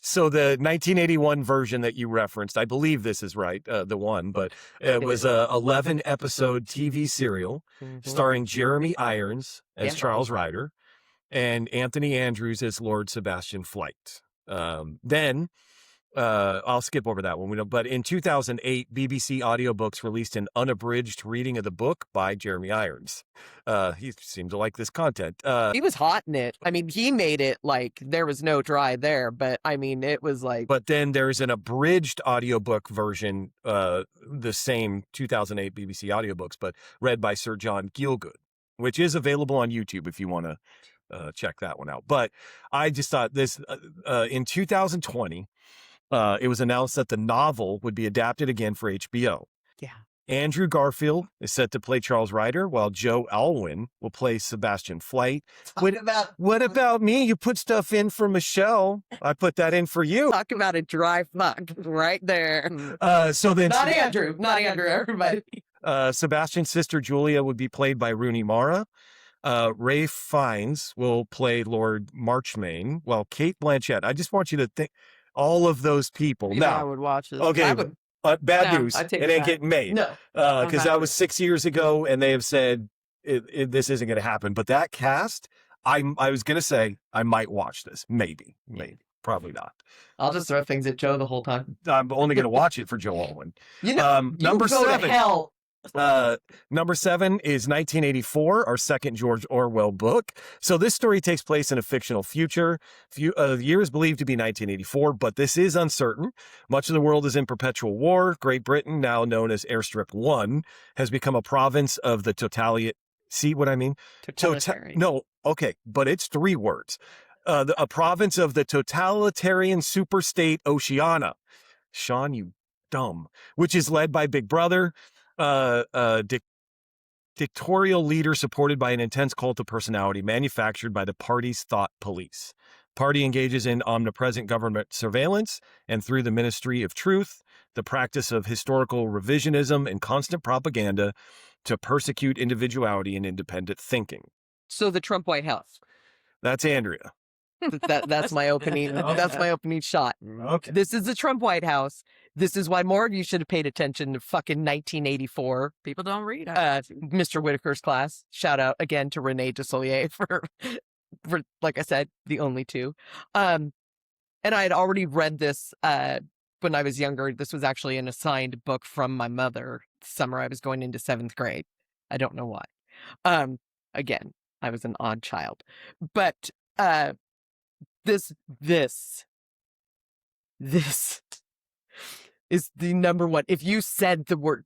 So the 1981 version that you referenced, I believe this is right, the one, but it was a 11-episode TV serial starring Jeremy Irons as Charles Ryder and Anthony Andrews as Lord Sebastian Flight. Then I'll skip over that one. But in 2008, BBC Audiobooks released an unabridged reading of the book by Jeremy Irons. He seemed to like this content. He was hot in it. I mean, he made it like there was no dry there, but I mean, it was like. But then there's an abridged audiobook version, the same 2008 BBC Audiobooks, but read by Sir John Gielgud, which is available on YouTube if you want to check that one out. But I just thought this in 2020. It was announced that the novel would be adapted again for HBO. Yeah. Andrew Garfield is set to play Charles Ryder, while Joe Alwyn will play Sebastian Flight. What about me? You put stuff in for Michelle. I put that in for you. Talk about a dry fuck right there. So then, not Andrew, everybody. Sebastian's sister Julia would be played by Rooney Mara. Ray Fiennes will play Lord Marchmain, while Kate Blanchett. I just want you to think. All of those people. Now, I would watch this. Okay, bad news. It ain't getting made. No. Because that was 6 years ago, and they have said this isn't going to happen. But that cast, I was going to say I might watch this. Maybe. Probably not. I'll just throw things at Joe the whole time. I'm only going to watch it for Joe Alwyn. Number 7. To hell. Number 7 is 1984, our second George Orwell book. So this story takes place in a fictional future. The year is believed to be 1984, but this is uncertain. Much of the world is in perpetual war. Great Britain, now known as Airstrip 1, has become a province of the totalitarian. See what I mean? Totalitarian. No, okay, but it's 3 words. A province of the totalitarian superstate Oceania. Sean, you dumb. Which is led by Big Brother. Dictatorial leader supported by an intense cult of personality manufactured by the party's thought police. Party engages in omnipresent government surveillance and through the Ministry of Truth, the practice of historical revisionism and constant propaganda to persecute individuality and independent thinking. So the Trump White House. That's Andrea. That's my opening. That's my opening shot. Okay. This is the Trump White House. This is why more of you should have paid attention to fucking 1984. People don't read. Mr. Whitaker's class. Shout out again to Renee Desollier for, like I said, the only 2. And I had already read this when I was younger. This was actually an assigned book from my mother. The summer I was going into 7th grade. I don't know why. Again, I was an odd child, but this is the number one. If you said the word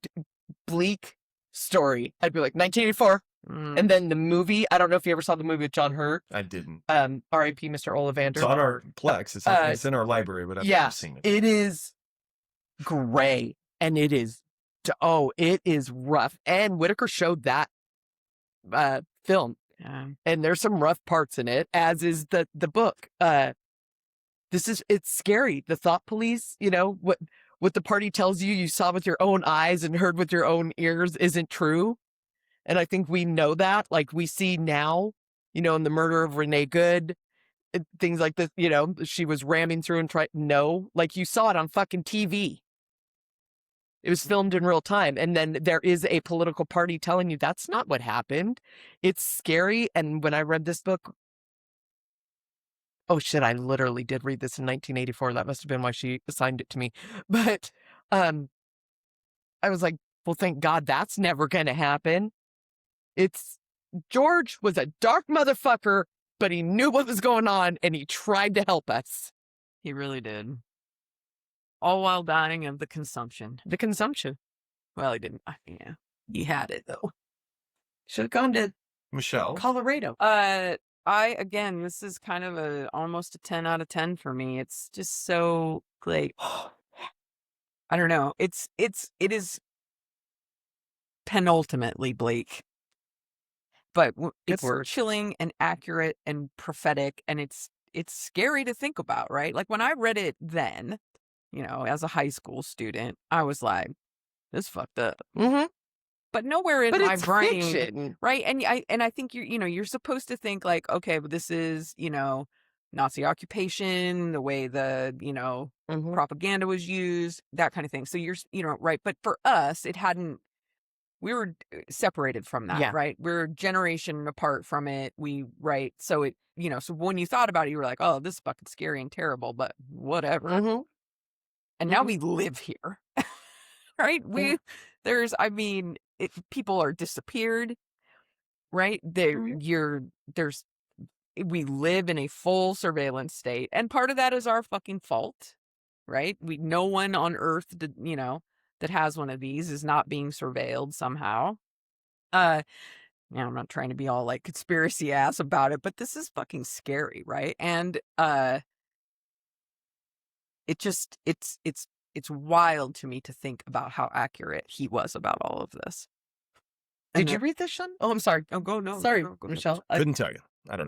bleak story, I'd be like 1984. And then the movie, I don't know if you ever saw the movie with John Hurt. I didn't. R.I.P. Mr. Ollivander. It's on our Plex. It's in our library, but I've never seen it. It is gray, and it is rough. And Whitaker showed that film. Yeah. And there's some rough parts in it, as is the book. It's scary. The thought police, what the party tells you, you saw with your own eyes and heard with your own ears isn't true. And I think we know that. Like we see now, in the murder of Renee Good, things like this, she was ramming through and like you saw it on fucking TV. It was filmed in real time. And then there is a political party telling you that's not what happened. It's scary. And when I read this book, oh shit, I literally did read this in 1984. That must have been why she assigned it to me. But I was like, well, thank God that's never going to happen. George was a dark motherfucker, but he knew what was going on and he tried to help us. He really did. All while dying of the consumption. The consumption. Well, he didn't. Yeah. He had it, though. Should have gone to Michelle. Colorado. Again, this is kind of almost a 10 out of 10 for me. It's just so, like, I don't know. It is penultimately bleak. But it's chilling and accurate and prophetic, and it's scary to think about, right? Like, when I read it then, as a high school student, I was like, this fucked up. Mm-hmm. but nowhere in But my it's brain, fiction. right? And I think you're supposed to think like, okay, but this is, Nazi occupation, the way the, Mhm. propaganda was used, that kind of thing. So right. But for us, we were separated from that, Yeah. right? We're a generation apart from it. Right. So so when you thought about it, you were like, oh, this is fucking scary and terrible, but whatever. Mhm. And now we live here, right? Yeah. People are disappeared, right? We live in a full surveillance state, and part of that is our fucking fault, right? No one on earth that has one of these is not being surveilled somehow. I'm not trying to be all like conspiracy ass about it, but this is fucking scary, right? And it's wild to me to think about how accurate he was about all of this. Did you read this, Sean? Oh, I'm sorry. Oh, go no. Sorry, go ahead. Michelle. Couldn't tell you. I don't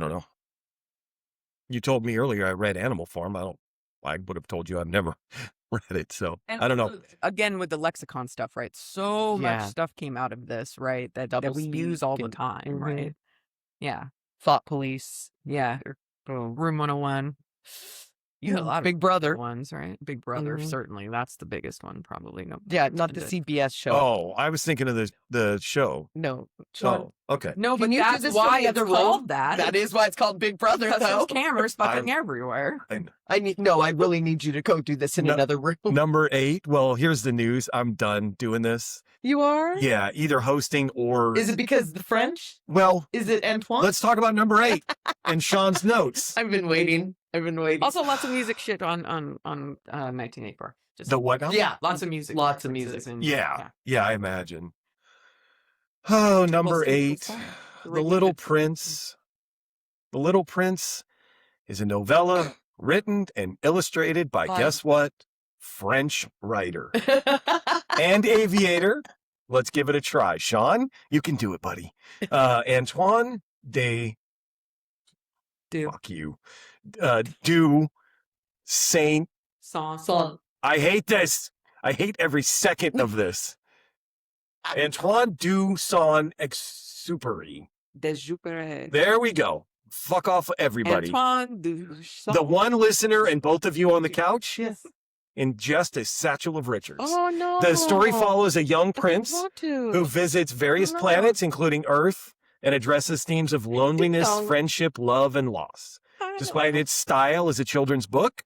know. You told me earlier I read Animal Farm. I would have told you I've never read it, so And I don't know. Again, with the lexicon stuff, right? So much Yeah. stuff came out of this, right? That Double we use all the speak time, and- right? Yeah. Thought police. Yeah. Oh. Room 101. You had a lot of Big Brother. ones, right? Big Brother, Mhm. certainly. That's the biggest one, probably. No. Yeah, not the CBS show. Oh, I was thinking of the show. No. Oh, okay. No, but Can you do that's this why from the it's other called room? that. That is why it's called Big Brother, Because though. there's cameras fucking everywhere. I really need you to go do this in No- another room. Number 8. Well, here's the news. I'm done doing this. You are? Yeah, either hosting or. Is it because the French? Well, Is it Antoine? let's talk about number 8 and Sean's notes. I've been waiting. Also, lots of music shit on 1984. Just The what now? Yeah. lots of music. Lots of references music. and- Yeah, I imagine. Oh, number Well, 8. song. The Little Prince. The Little Prince is a novella written and illustrated by, guess what? French writer and aviator. Let's give it a try. Sean, you can do it, buddy. Antoine de Fuck you. Do Saint. Song. I hate this. I hate every second of this. Antoine de Saint-Exupéry. Desupere. There we go. Fuck off everybody. Antoine de The one listener and both of you on the couch Yes. ingest a satchel of Richards. Oh, no. The story follows a young I don't prince want to. who visits various No. planets, including Earth, and addresses themes of loneliness, Ding-dong. friendship, love, and loss. Despite its style as a children's book,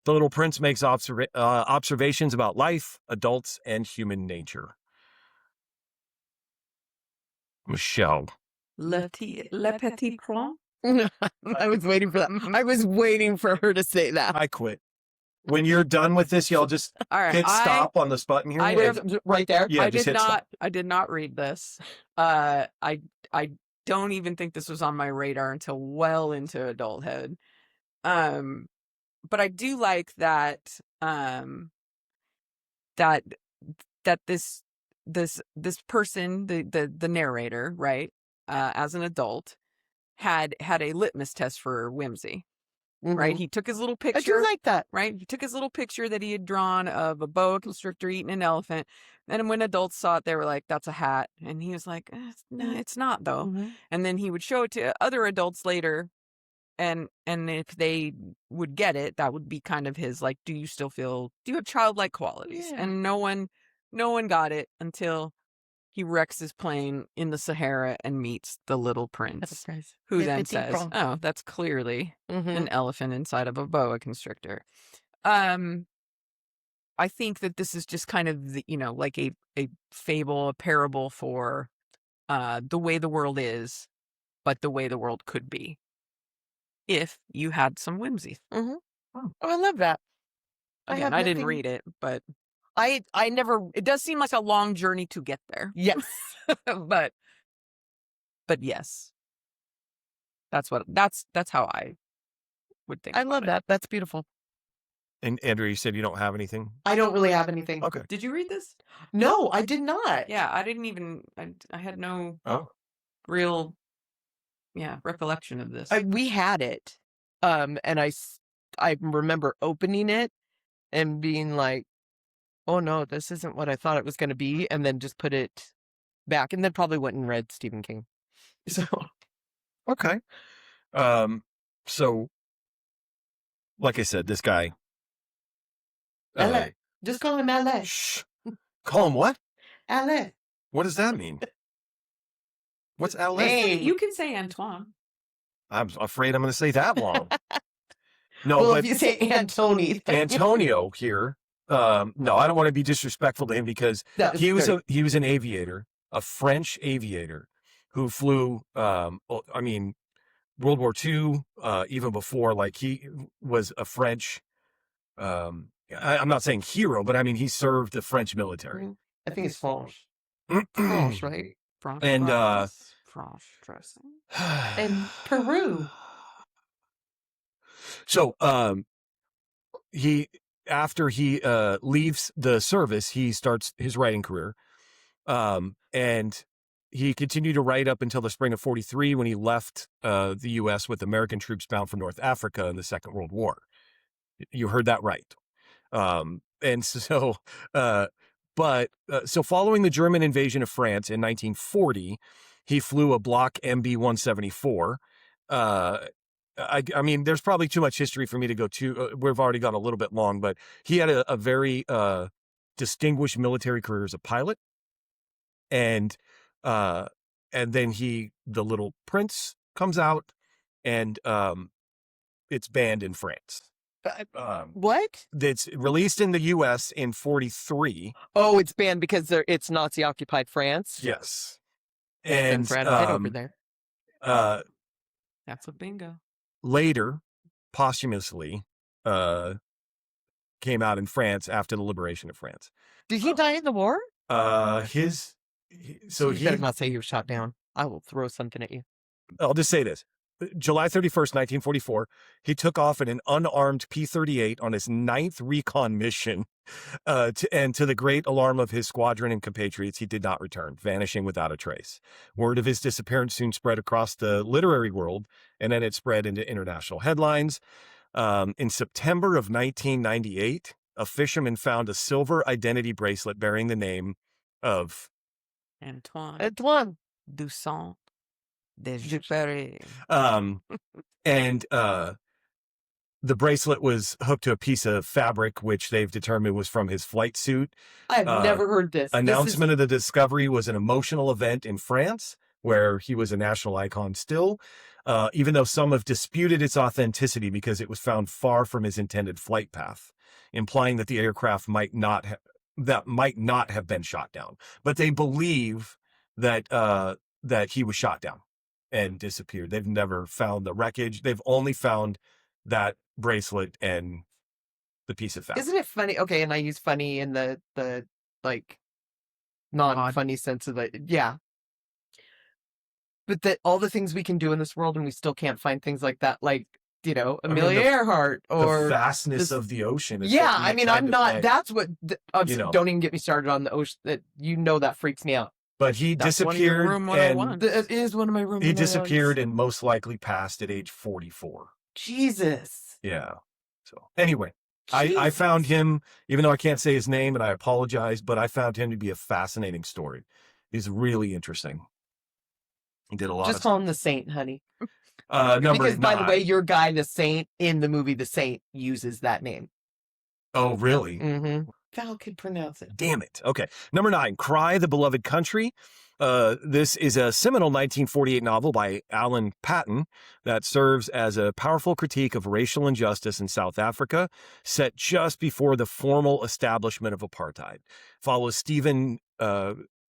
The Little Prince makes observations about life, adults, and human nature. Michelle. Le Petit Prince. I was waiting for that. I was waiting for her to say that. I quit. When you're done with this, y'all just All right. hit stop on this button here. Right there. Yeah, I just did hit stop. I did not read this. I don't even think this was on my radar until well into adulthood. But I do like that that this person, the narrator, right, as an adult, had a litmus test for whimsy. Right, he took his little I picture. do like that. Right, he took his little picture that he had drawn of a boa constrictor eating an elephant, and when adults saw it, they were like, "That's a hat," and he was like, "No, it's not though." Mhm. And then he would show it to other adults later, and if they would get it, that would be kind of his like, do you have childlike qualities? Yeah. And no one got it until he wrecks his plane in the Sahara and meets the little prince, who Le then Petit says, Prince. "Oh, that's clearly Mhm. an elephant inside of a boa constrictor." I think that this is just kind of like a fable, a parable for the way the world is, but the way the world could be if you had some whimsy. Oh, I love that. Again, I didn't read it, but I never. it does seem like a long journey to get there. Yes. but yes, that's how I would think. I about love it. that. That's beautiful. And Andrew, you said you don't have anything? I don't really have anything. Okay. Did you read this? No, I did not. Yeah, I didn't even. I had no Oh. real, recollection of this. We had it, and I remember opening it and being like, oh no, this isn't what I thought it was going to be, and then just put it back, and then probably went and read Stephen King. So Okay. So, like I said, this guy. LA. Just call him LA. Shh. Call him what? LA. What does that mean? What's LA? Hey. You can say Antoine. I'm afraid I'm going to say that wrong. No, well, but if you say Antony, Antonio here. No, I don't want to be disrespectful to him because he was an aviator, a French aviator who flew. I mean, World War II, even before. Like he was a French. I'm not saying hero, but I mean he served the French military. I think it's France. France, right? France And France dressing. And Peru. So after he leaves the service, he starts his writing career. And he continued to write up until the spring of 1943 when he left the U.S. with American troops bound for North Africa in the Second World War. You heard that right. And so, so following the German invasion of France in 1940, he flew a Block MB-174. I mean, there's probably too much history for me to go to. We've already gone a little bit long, but he had a very distinguished military career as a pilot. And then The Little Prince comes out, and it's banned in France. What? It's released in the U.S. in 1943. Oh, it's banned because it's Nazi-occupied France? Yes. And Brad Pitt over there. That's a bingo. Later, posthumously, came out in France after the liberation of France. Did he die in the war? You better not say he was shot down. I will throw something at you. I'll just say this. July 31st, 1944, he took off in an unarmed P-38 on his 9th recon mission, and to the great alarm of his squadron and compatriots, he did not return, vanishing without a trace. Word of his disappearance soon spread across the literary world, and then it spread into international headlines. In September of 1998, a fisherman found a silver identity bracelet bearing the name of Antoine de Saint-Exupéry. And the bracelet was hooked to a piece of fabric, which they've determined was from his flight suit. I've never heard this. Announcement of the discovery was an emotional event in France, where he was a national icon still, even though some have disputed its authenticity because it was found far from his intended flight path, implying that the aircraft might not have been shot down. But they believe that he was shot down and disappeared. They've never found the wreckage. They've only found that bracelet and the piece of fabric. Isn't it funny? Okay, and I use funny in the like non-funny sense of it. Yeah. But that all the things we can do in this world and we still can't find things like that, like, Amelia Earhart or the vastness of the ocean. Yeah, I mean, I'm not. That's what. Don't even get me started on the ocean. That freaks me out. But he disappeared, and it is one of my room. He disappeared and most likely passed at age 44. Jesus. Yeah. So anyway, I found him, even though I can't say his name, and I apologize, but I found him to be a fascinating story. He's really interesting. He did a lot. Just call him the Saint, honey. Because by the way, your guy, the Saint, in the movie The Saint, uses that name. Oh, really? Mm-hmm. Val could pronounce it. Damn it. Okay. Number 9, Cry, the Beloved Country. This is a seminal 1948 novel by Alan Paton that serves as a powerful critique of racial injustice in South Africa, set just before the formal establishment of apartheid. Follows Stephen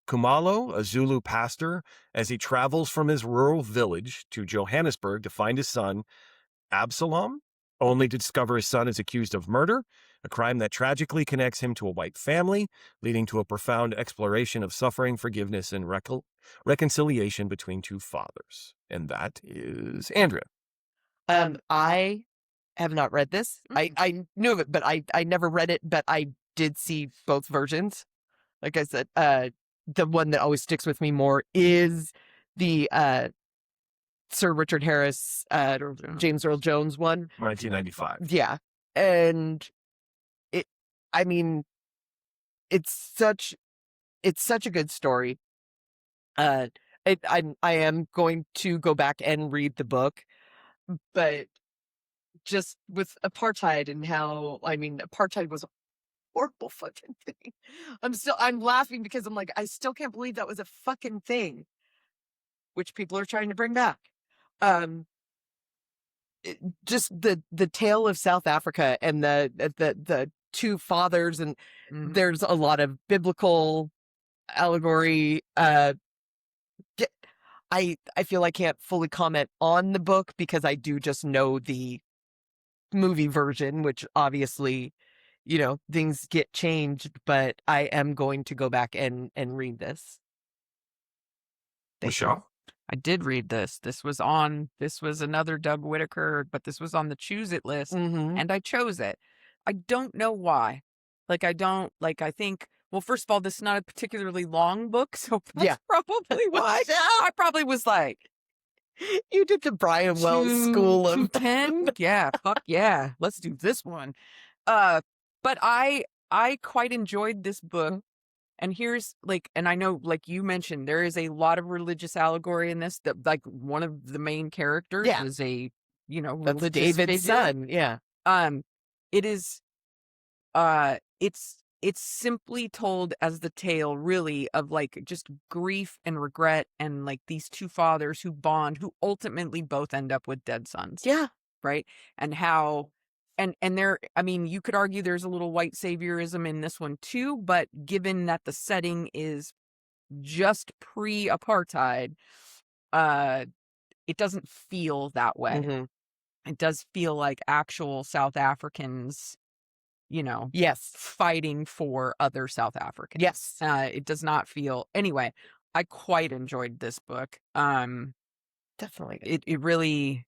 Khumalo, a Zulu pastor, as he travels from his rural village to Johannesburg to find his son, Absalom, only to discover his son is accused of murder, a crime that tragically connects him to a white family, leading to a profound exploration of suffering, forgiveness, and reconciliation between two fathers. And that is Andrea. I have not read this. I knew of it, but I never read it, but I did see both versions. Like I said, the one that always sticks with me more is the Sir Richard Harris, James Earl Jones one. 1995. Yeah. And it's such a good story. I am going to go back and read the book, but just with apartheid and how, I mean, apartheid was a horrible fucking thing. I'm laughing because I'm like, I still can't believe that was a fucking thing, which people are trying to bring back. Just the tale of South Africa and the two fathers, and there's a lot of biblical allegory. I feel I can't fully comment on the book because I do just know the movie version, which obviously, things get changed, but I am going to go back and read this. Michelle? I did read this. This was another Doug Whitaker, but this was on the choose it list, and I chose it. I don't know why. I think, well, first of all, this is not a particularly long book, so that's probably why. I probably was like, you did the Brian Wells school of 10? Yeah, fuck yeah. Let's do this one. But I quite enjoyed this book. And here's and I know, you mentioned, there is a lot of religious allegory in this. That one of the main characters is a religious David's figure. son. Yeah. It is. It's simply told as the tale, really, of just grief and regret, and these two fathers who bond, who ultimately both end up with dead sons. Yeah. Right. And how. And there, I mean, you could argue there's a little white saviorism in this one too, but given that the setting is just pre-apartheid, it doesn't feel that way. It does feel like actual South Africans, yes, fighting for other South Africans. Yes. It does not feel, anyway, I quite enjoyed this book. Definitely. It really,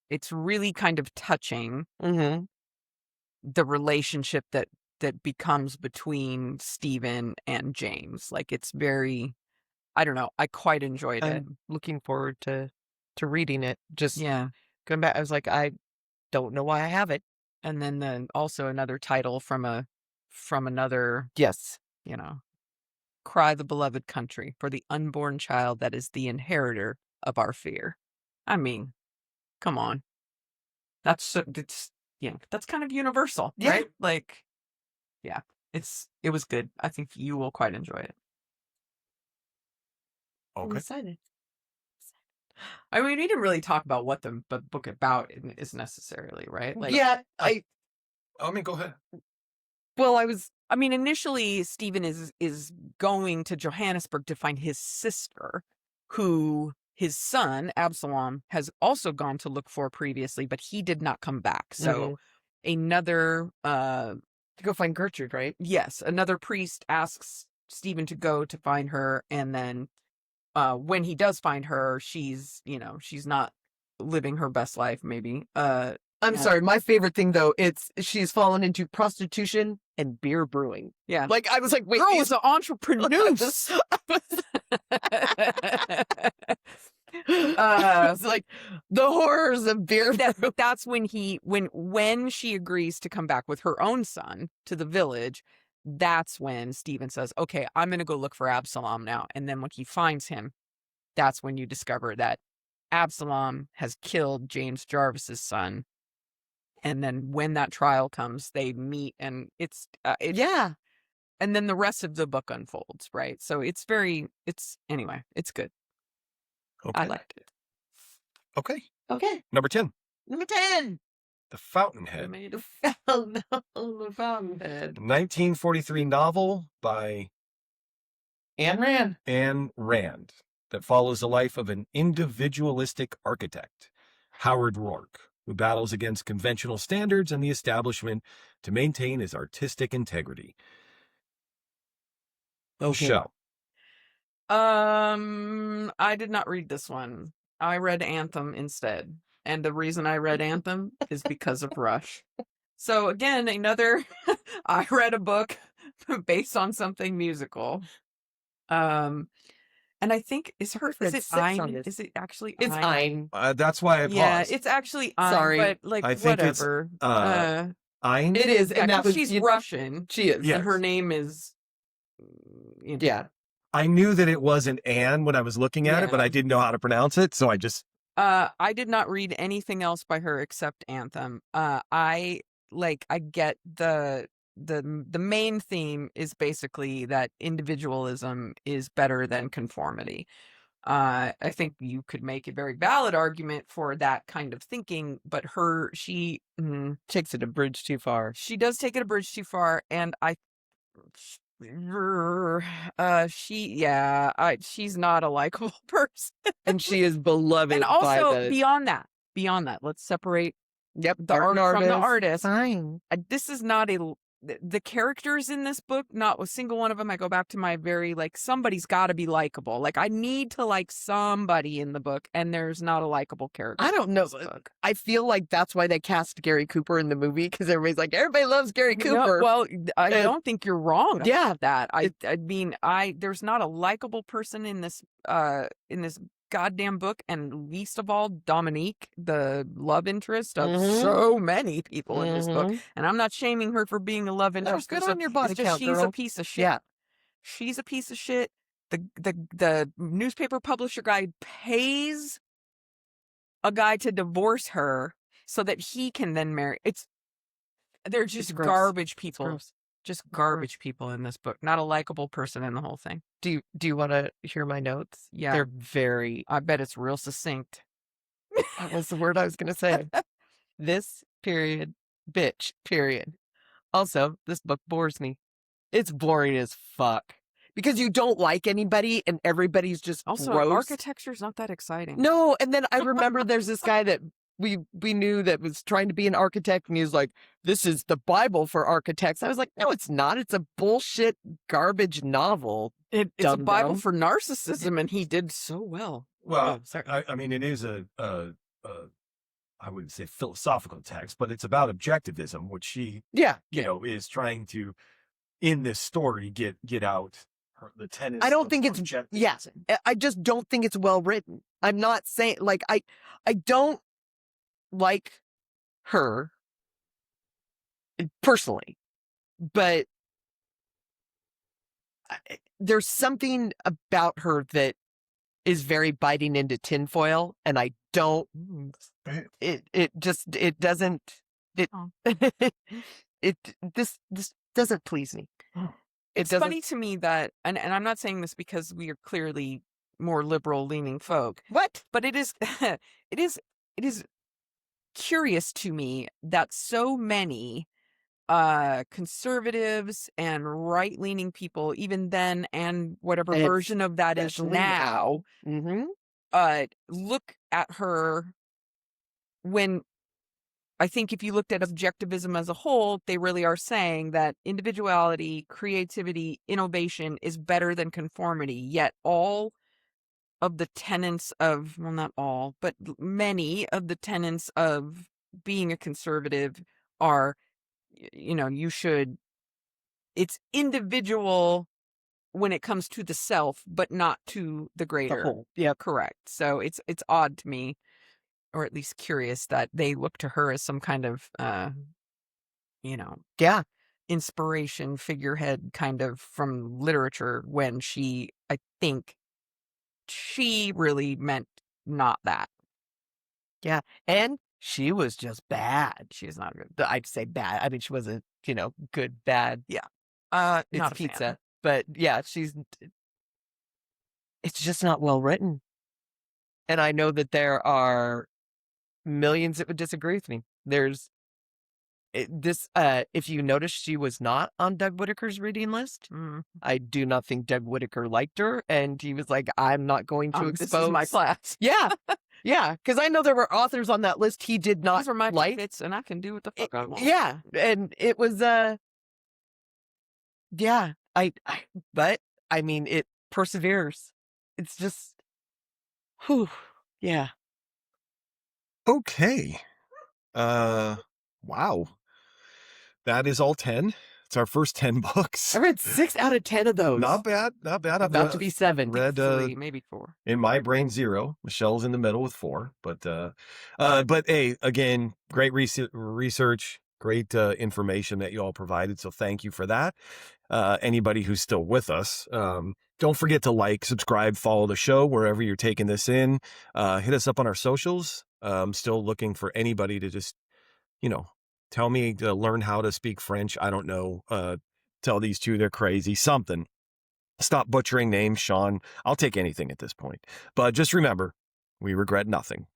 it's really kind of touching, the relationship that becomes between Stephen and James. It's very, I don't know, I quite enjoyed it. I'm looking forward to reading it. Just going back, I was like, I don't know why I have it. And then also another title from another, yes, Cry the Beloved Country, for the unborn child that is the inheritor of our fear. I mean, come on. That's kind of universal, right? It was good. I think you will quite enjoy it. Okay. I'm excited. I mean, we didn't really talk about what the book about is necessarily, right? I mean, go ahead. Well, initially Stephen is going to Johannesburg to find his sister, who his son, Absalom, has also gone to look for previously, but he did not come back. So another... to go find Gertrude, right? Yes. Another priest asks Stephen to go to find her, and then when he does find her, she's not living her best life, maybe. I'm sorry. My favorite thing, though, she's fallen into prostitution and beer brewing. Yeah. I was like, wait. Girl was an entrepreneur. It's the horrors of beer. That's when when she agrees to come back with her own son to the village. That's when Stephen says, okay, I'm going to go look for Absalom now. And then when he finds him, that's when you discover that Absalom has killed James Jarvis's son. And then when that trial comes, they meet, and it's and then the rest of the book unfolds, right? So anyway, it's good. Okay. I liked it. Okay. Okay. Number 10. The Fountainhead. The Fountainhead. 1943 novel by Ayn Rand that follows the life of an individualistic architect, Howard Rourke, who battles against conventional standards and the establishment to maintain his artistic integrity. Okay. Show. I did not read this one. I read Anthem instead. And the reason I read Anthem is because of Rush. So again, I read a book based on something musical. And I think is it Ein? Is it actually It's Ein? Ein. That's why I paused. Yeah, it's actually Ein. Sorry. But I think whatever. I It is, Yeah, and that 'cause was she's you know, Russian, she is. Yes. and her name is. Yeah. I knew that it wasn't Anne when I was looking at it, but Yeah. I didn't know how to pronounce it, so I just I did not read anything else by her except Anthem. I get the main theme is basically that individualism is better than conformity. I think you could make a very valid argument for that kind of thinking, but she Takes it a bridge too far. she does take it a bridge too far, and she's not a likable person. And she is beloved And by also the beyond that, let's separate the art art from the artist. Fine. This is not the characters in this book, not a single one of them. I go back to my very somebody's got to be likable. I need to like somebody in the book, and there's not a likable character. I don't know. in this book. I feel like that's why they cast Gary Cooper in the movie, because everybody's like, everybody loves Gary No, Cooper. well, I don't think you're wrong about Yeah. that. I mean, there's not a likable person in this goddamn book, and least of all Dominique, the love interest of Mhm. so many people in this book. Mhm. And I'm not shaming her for being a love No, interest. good It's on your body it's just count, she's a girl. piece of shit. Yeah. She's a piece of shit. The newspaper publisher guy pays a guy to divorce her so that he can then marry. They're just gross. garbage people. Gross. Just garbage people in this book. Not a likable person in the whole thing. Do you want to hear my notes? Yeah. They're very. I bet it's real succinct. That was the word I was going to say. This period, bitch, period. Also, this book bores me. It's boring as fuck. Because you don't like anybody and everybody's just Also, gross. architecture's not that exciting. No, and then I remember there's this guy that we knew that was trying to be an architect, and he was like, this is the Bible for architects. I was like, no, it's not. It's a bullshit garbage novel. It's a Bible dum-dum. for narcissism, and he did so well. well, sorry. I mean, it is a I wouldn't say philosophical text, but it's about objectivism, which she Yeah. is trying to in this story get out the tenets. I don't of think it's objectivism. I just don't think it's well written. I'm not saying I don't like her personally, but there's something about her that is very biting into tinfoil, and I don't. It doesn't. Oh. This doesn't please me. It's funny to me that, and I'm not saying this because we are clearly more liberal leaning folk, What? but it is it is curious to me that so many conservatives and right leaning people, even then, and whatever And version of that is especially now, look at her when. I think if you looked at objectivism as a whole, they really are saying that individuality, creativity, innovation is better than conformity. Yet all of the tenets of, well, not all, but many of the tenets of being a conservative are, it's individual when it comes to the self, but not to the greater. The whole. Yeah. Correct. So it's odd to me, or at least curious, that they look to her as some kind of, Yeah. inspiration figurehead kind of from literature, when I think she really meant not that. Yeah. And she was just bad. She's not good. I'd say bad. I mean, she wasn't, good, bad. It's It's not a pizza. fan. But yeah, it's just not well written. And I know that there are millions that would disagree with me. If you notice, she was not on Doug Whitaker's reading list. Mm. I do not think Doug Whitaker liked her, and he was like, I'm not going to expose. This is my class. Yeah. Yeah. Because I know there were authors on that list he did not These are my like. fits, and I can do what the fuck I want. Yeah. And it was, yeah. But I mean, it perseveres. It's just, whew. Yeah. Okay. Wow. That is all 10. It's our first 10 books. I read 6 out of 10 of those. Not bad. Not bad. I've About to be 7. read 3, maybe 4. in my brain 0. Michelle's in the middle with 4. But hey, again, great research, Great information that you all provided. So thank you for that. Anybody who's still with us, don't forget to like, subscribe, follow the show wherever you're taking this in. Hit us up on our socials. I'm still looking for anybody to just, tell me to learn how to speak French. I don't know. Tell these two they're crazy. Something. Stop butchering names, Sean. I'll take anything at this point. But just remember, we regret nothing.